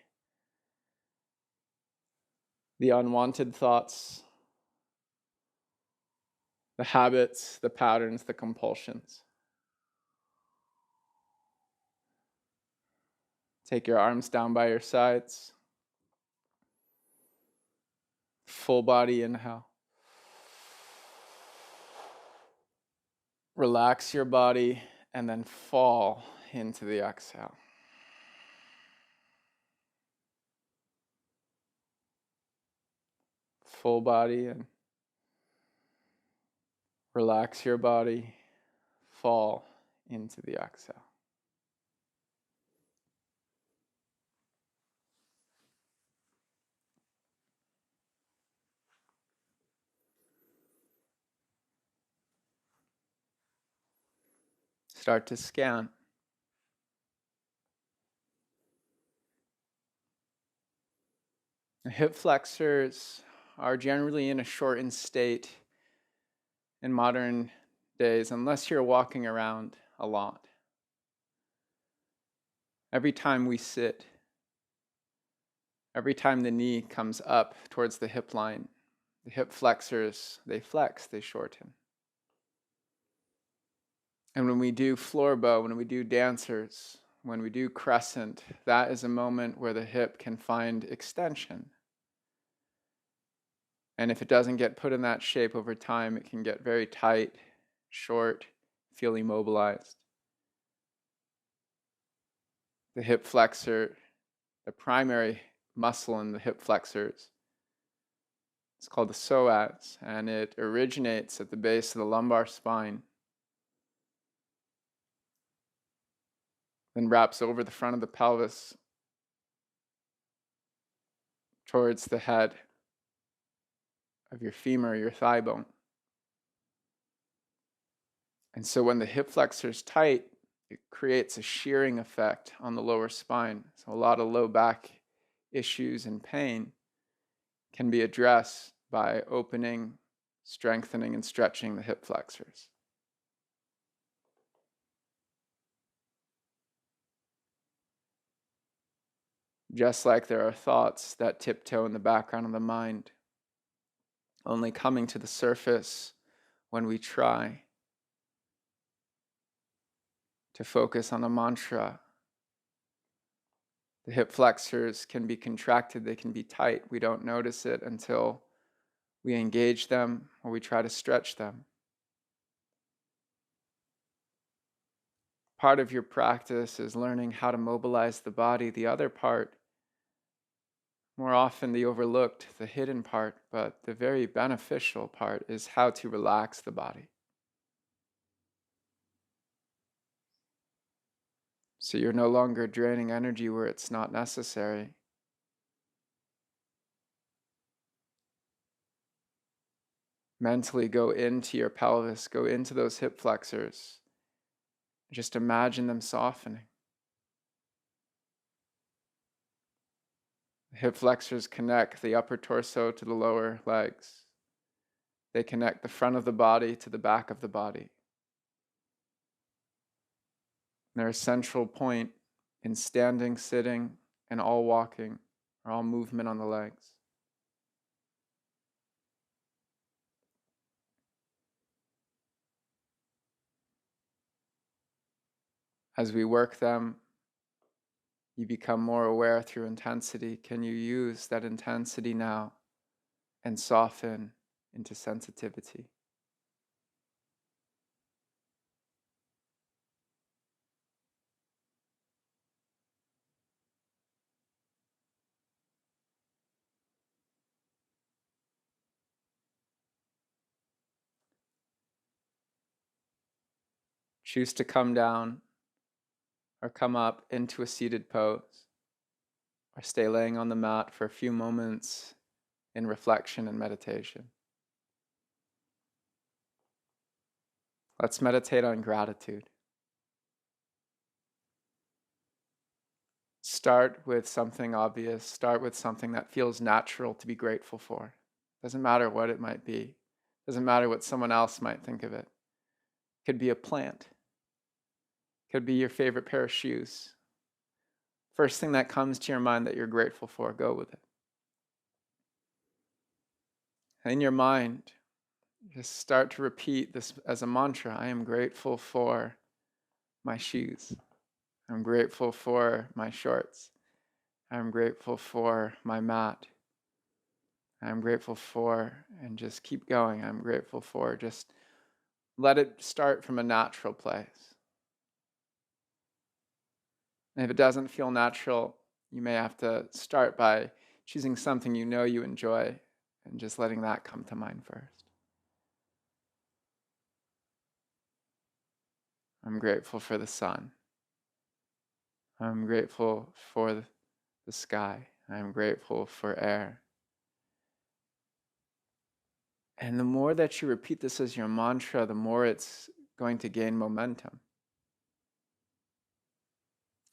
the unwanted thoughts, the habits, the patterns, the compulsions. Take your arms down by your sides. Full body inhale. Relax your body and then fall into the exhale. Full body and relax your body. Fall into the exhale. Start to scan. The hip flexors are generally in a shortened state in modern days, unless you're walking around a lot. Every time we sit, every time the knee comes up towards the hip line, the hip flexors, they flex, they shorten. And when we do floor bow, when we do dancers, when we do crescent, that is a moment where the hip can find extension. And if it doesn't get put in that shape over time, it can get very tight, short, feel immobilized. The hip flexor, the primary muscle in the hip flexors, it's called the psoas, and it originates at the base of the lumbar spine, then wraps over the front of the pelvis towards the head of your femur, your thigh bone. And so when the hip flexor is tight, it creates a shearing effect on the lower spine. So a lot of low back issues and pain can be addressed by opening, strengthening, and stretching the hip flexors. Just like there are thoughts that tiptoe in the background of the mind, only coming to the surface when we try to focus on a mantra. The hip flexors can be contracted, they can be tight. We don't notice it until we engage them or we try to stretch them. Part of your practice is learning how to mobilize the body. The other part, more often the overlooked, the hidden part, but the very beneficial part, is how to relax the body. So you're no longer draining energy where it's not necessary. Mentally go into your pelvis, go into those hip flexors. Just imagine them softening. The hip flexors connect the upper torso to the lower legs. They connect the front of the body to the back of the body. They're a central point in standing, sitting, and all walking, or all movement on the legs. As we work them, you become more aware through intensity. Can you use that intensity now and soften into sensitivity? Choose to come down or come up into a seated pose, or stay laying on the mat for a few moments in reflection and meditation. Let's meditate on gratitude. Start with something obvious. Start with something that feels natural to be grateful for. Doesn't matter what it might be. Doesn't matter what someone else might think of it. Could be a plant. Could be your favorite pair of shoes. First thing that comes to your mind that you're grateful for, go with it. In your mind, just start to repeat this as a mantra. I am grateful for my shoes. I'm grateful for my shorts. I'm grateful for my mat. I'm grateful for, and just keep going. I'm grateful for, just let it start from a natural place. And if it doesn't feel natural, you may have to start by choosing something you know you enjoy and just letting that come to mind first. I'm grateful for the sun. I'm grateful for the sky. I'm grateful for air. And the more that you repeat this as your mantra, the more it's going to gain momentum.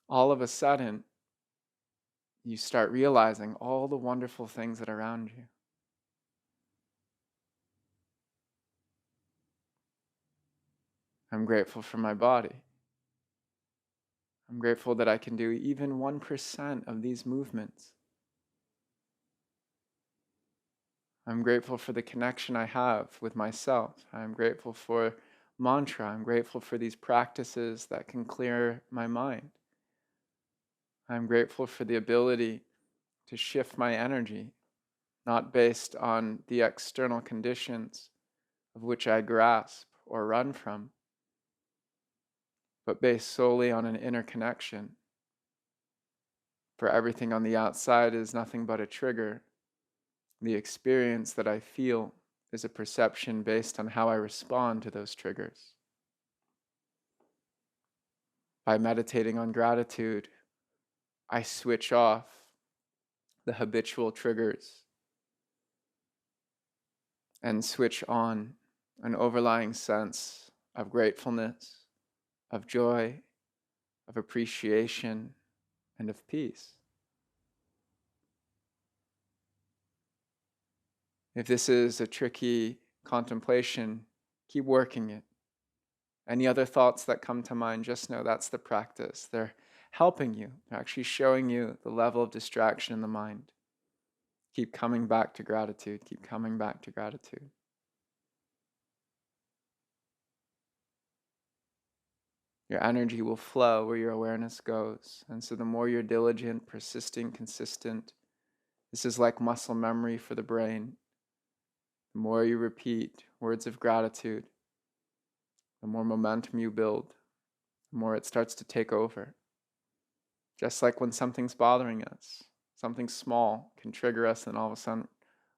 All of a sudden, you start realizing all the wonderful things that are around you. I'm grateful for my body. I'm grateful that I can do even 1% of these movements. I'm grateful for the connection I have with myself. I'm grateful for mantra. I'm grateful for these practices that can clear my mind. I'm grateful for the ability to shift my energy, not based on the external conditions of which I grasp or run from, but based solely on an inner connection. For everything on the outside is nothing but a trigger. The experience that I feel is a perception based on how I respond to those triggers. By meditating on gratitude, I switch off the habitual triggers and switch on an overlying sense of gratefulness, of joy, of appreciation, and of peace. If this is a tricky contemplation, keep working it. Any other thoughts that come to mind, just know that's the practice. They're helping you. They're actually showing you the level of distraction in the mind. Keep coming back to gratitude. Keep coming back to gratitude. Your energy will flow where your awareness goes. And so the more you're diligent, persisting, consistent, this is like muscle memory for the brain. The more you repeat words of gratitude, the more momentum you build, the more it starts to take over. Just like when something's bothering us, something small can trigger us, and all of a sudden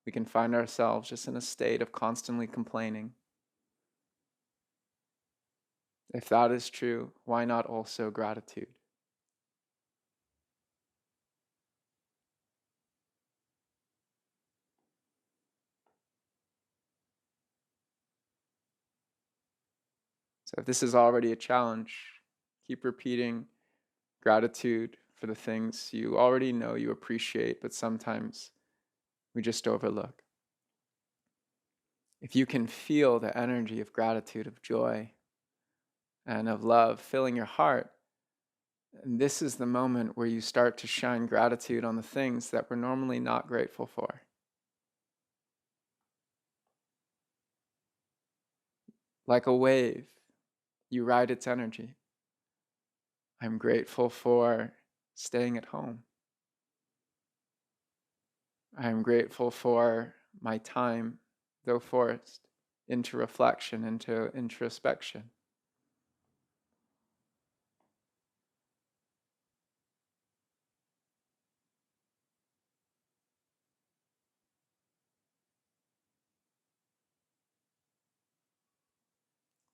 we can find ourselves just in a state of constantly complaining. If that is true, why not also gratitude? So if this is already a challenge, keep repeating gratitude for the things you already know you appreciate, but sometimes we just overlook. If you can feel the energy of gratitude, of joy, and of love filling your heart, and this is the moment where you start to shine gratitude on the things that we're normally not grateful for. Like a wave, you ride its energy. I'm grateful for staying at home. I'm grateful for my time, though forced, into reflection, into introspection.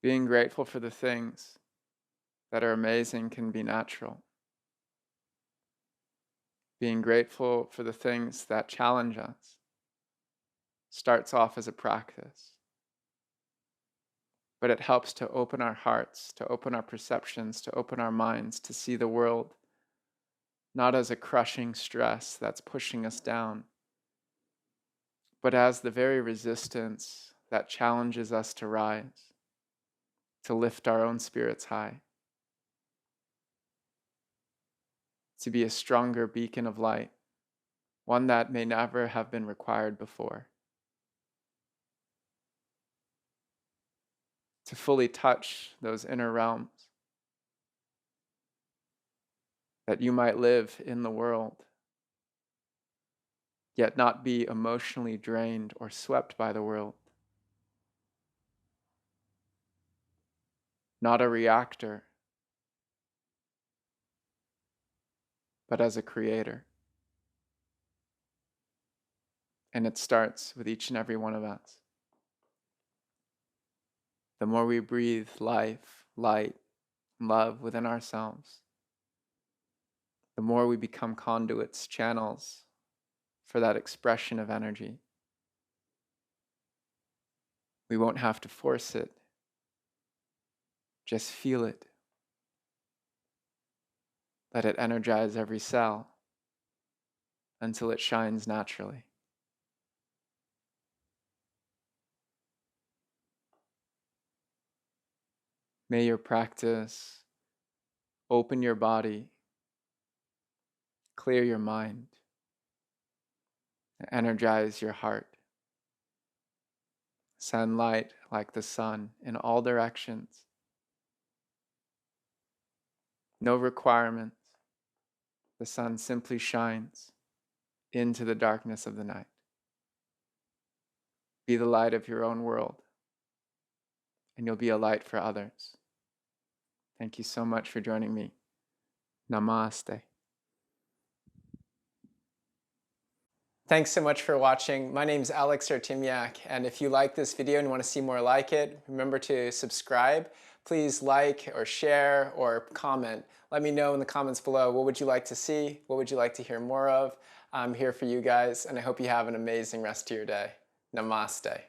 Being grateful for the things that are amazing can be natural. Being grateful for the things that challenge us starts off as a practice, but it helps to open our hearts, to open our perceptions, to open our minds, to see the world not as a crushing stress that's pushing us down, but as the very resistance that challenges us to rise, to lift our own spirits high, to be a stronger beacon of light, one that may never have been required before, to fully touch those inner realms, that you might live in the world, yet not be emotionally drained or swept by the world. Not a reactor, but as a creator. And it starts with each and every one of us. The more we breathe life, light, love within ourselves, the more we become conduits, channels for that expression of energy. We won't have to force it. Just feel it. Let it energize every cell until it shines naturally. May your practice open your body, clear your mind, and energize your heart. Send light like the sun in all directions. No requirements. The sun simply shines into the darkness of the night. Be the light of your own world, and you'll be a light for others. Thank you so much for joining me. Namaste. Thanks so much for watching. My name is Alex Artemiak, and if you like this video and want to see more like it, remember to subscribe. Please like or share or comment. Let me know in the comments below, what would you like to see? What would you like to hear more of? I'm here for you guys, and I hope you have an amazing rest of your day. Namaste.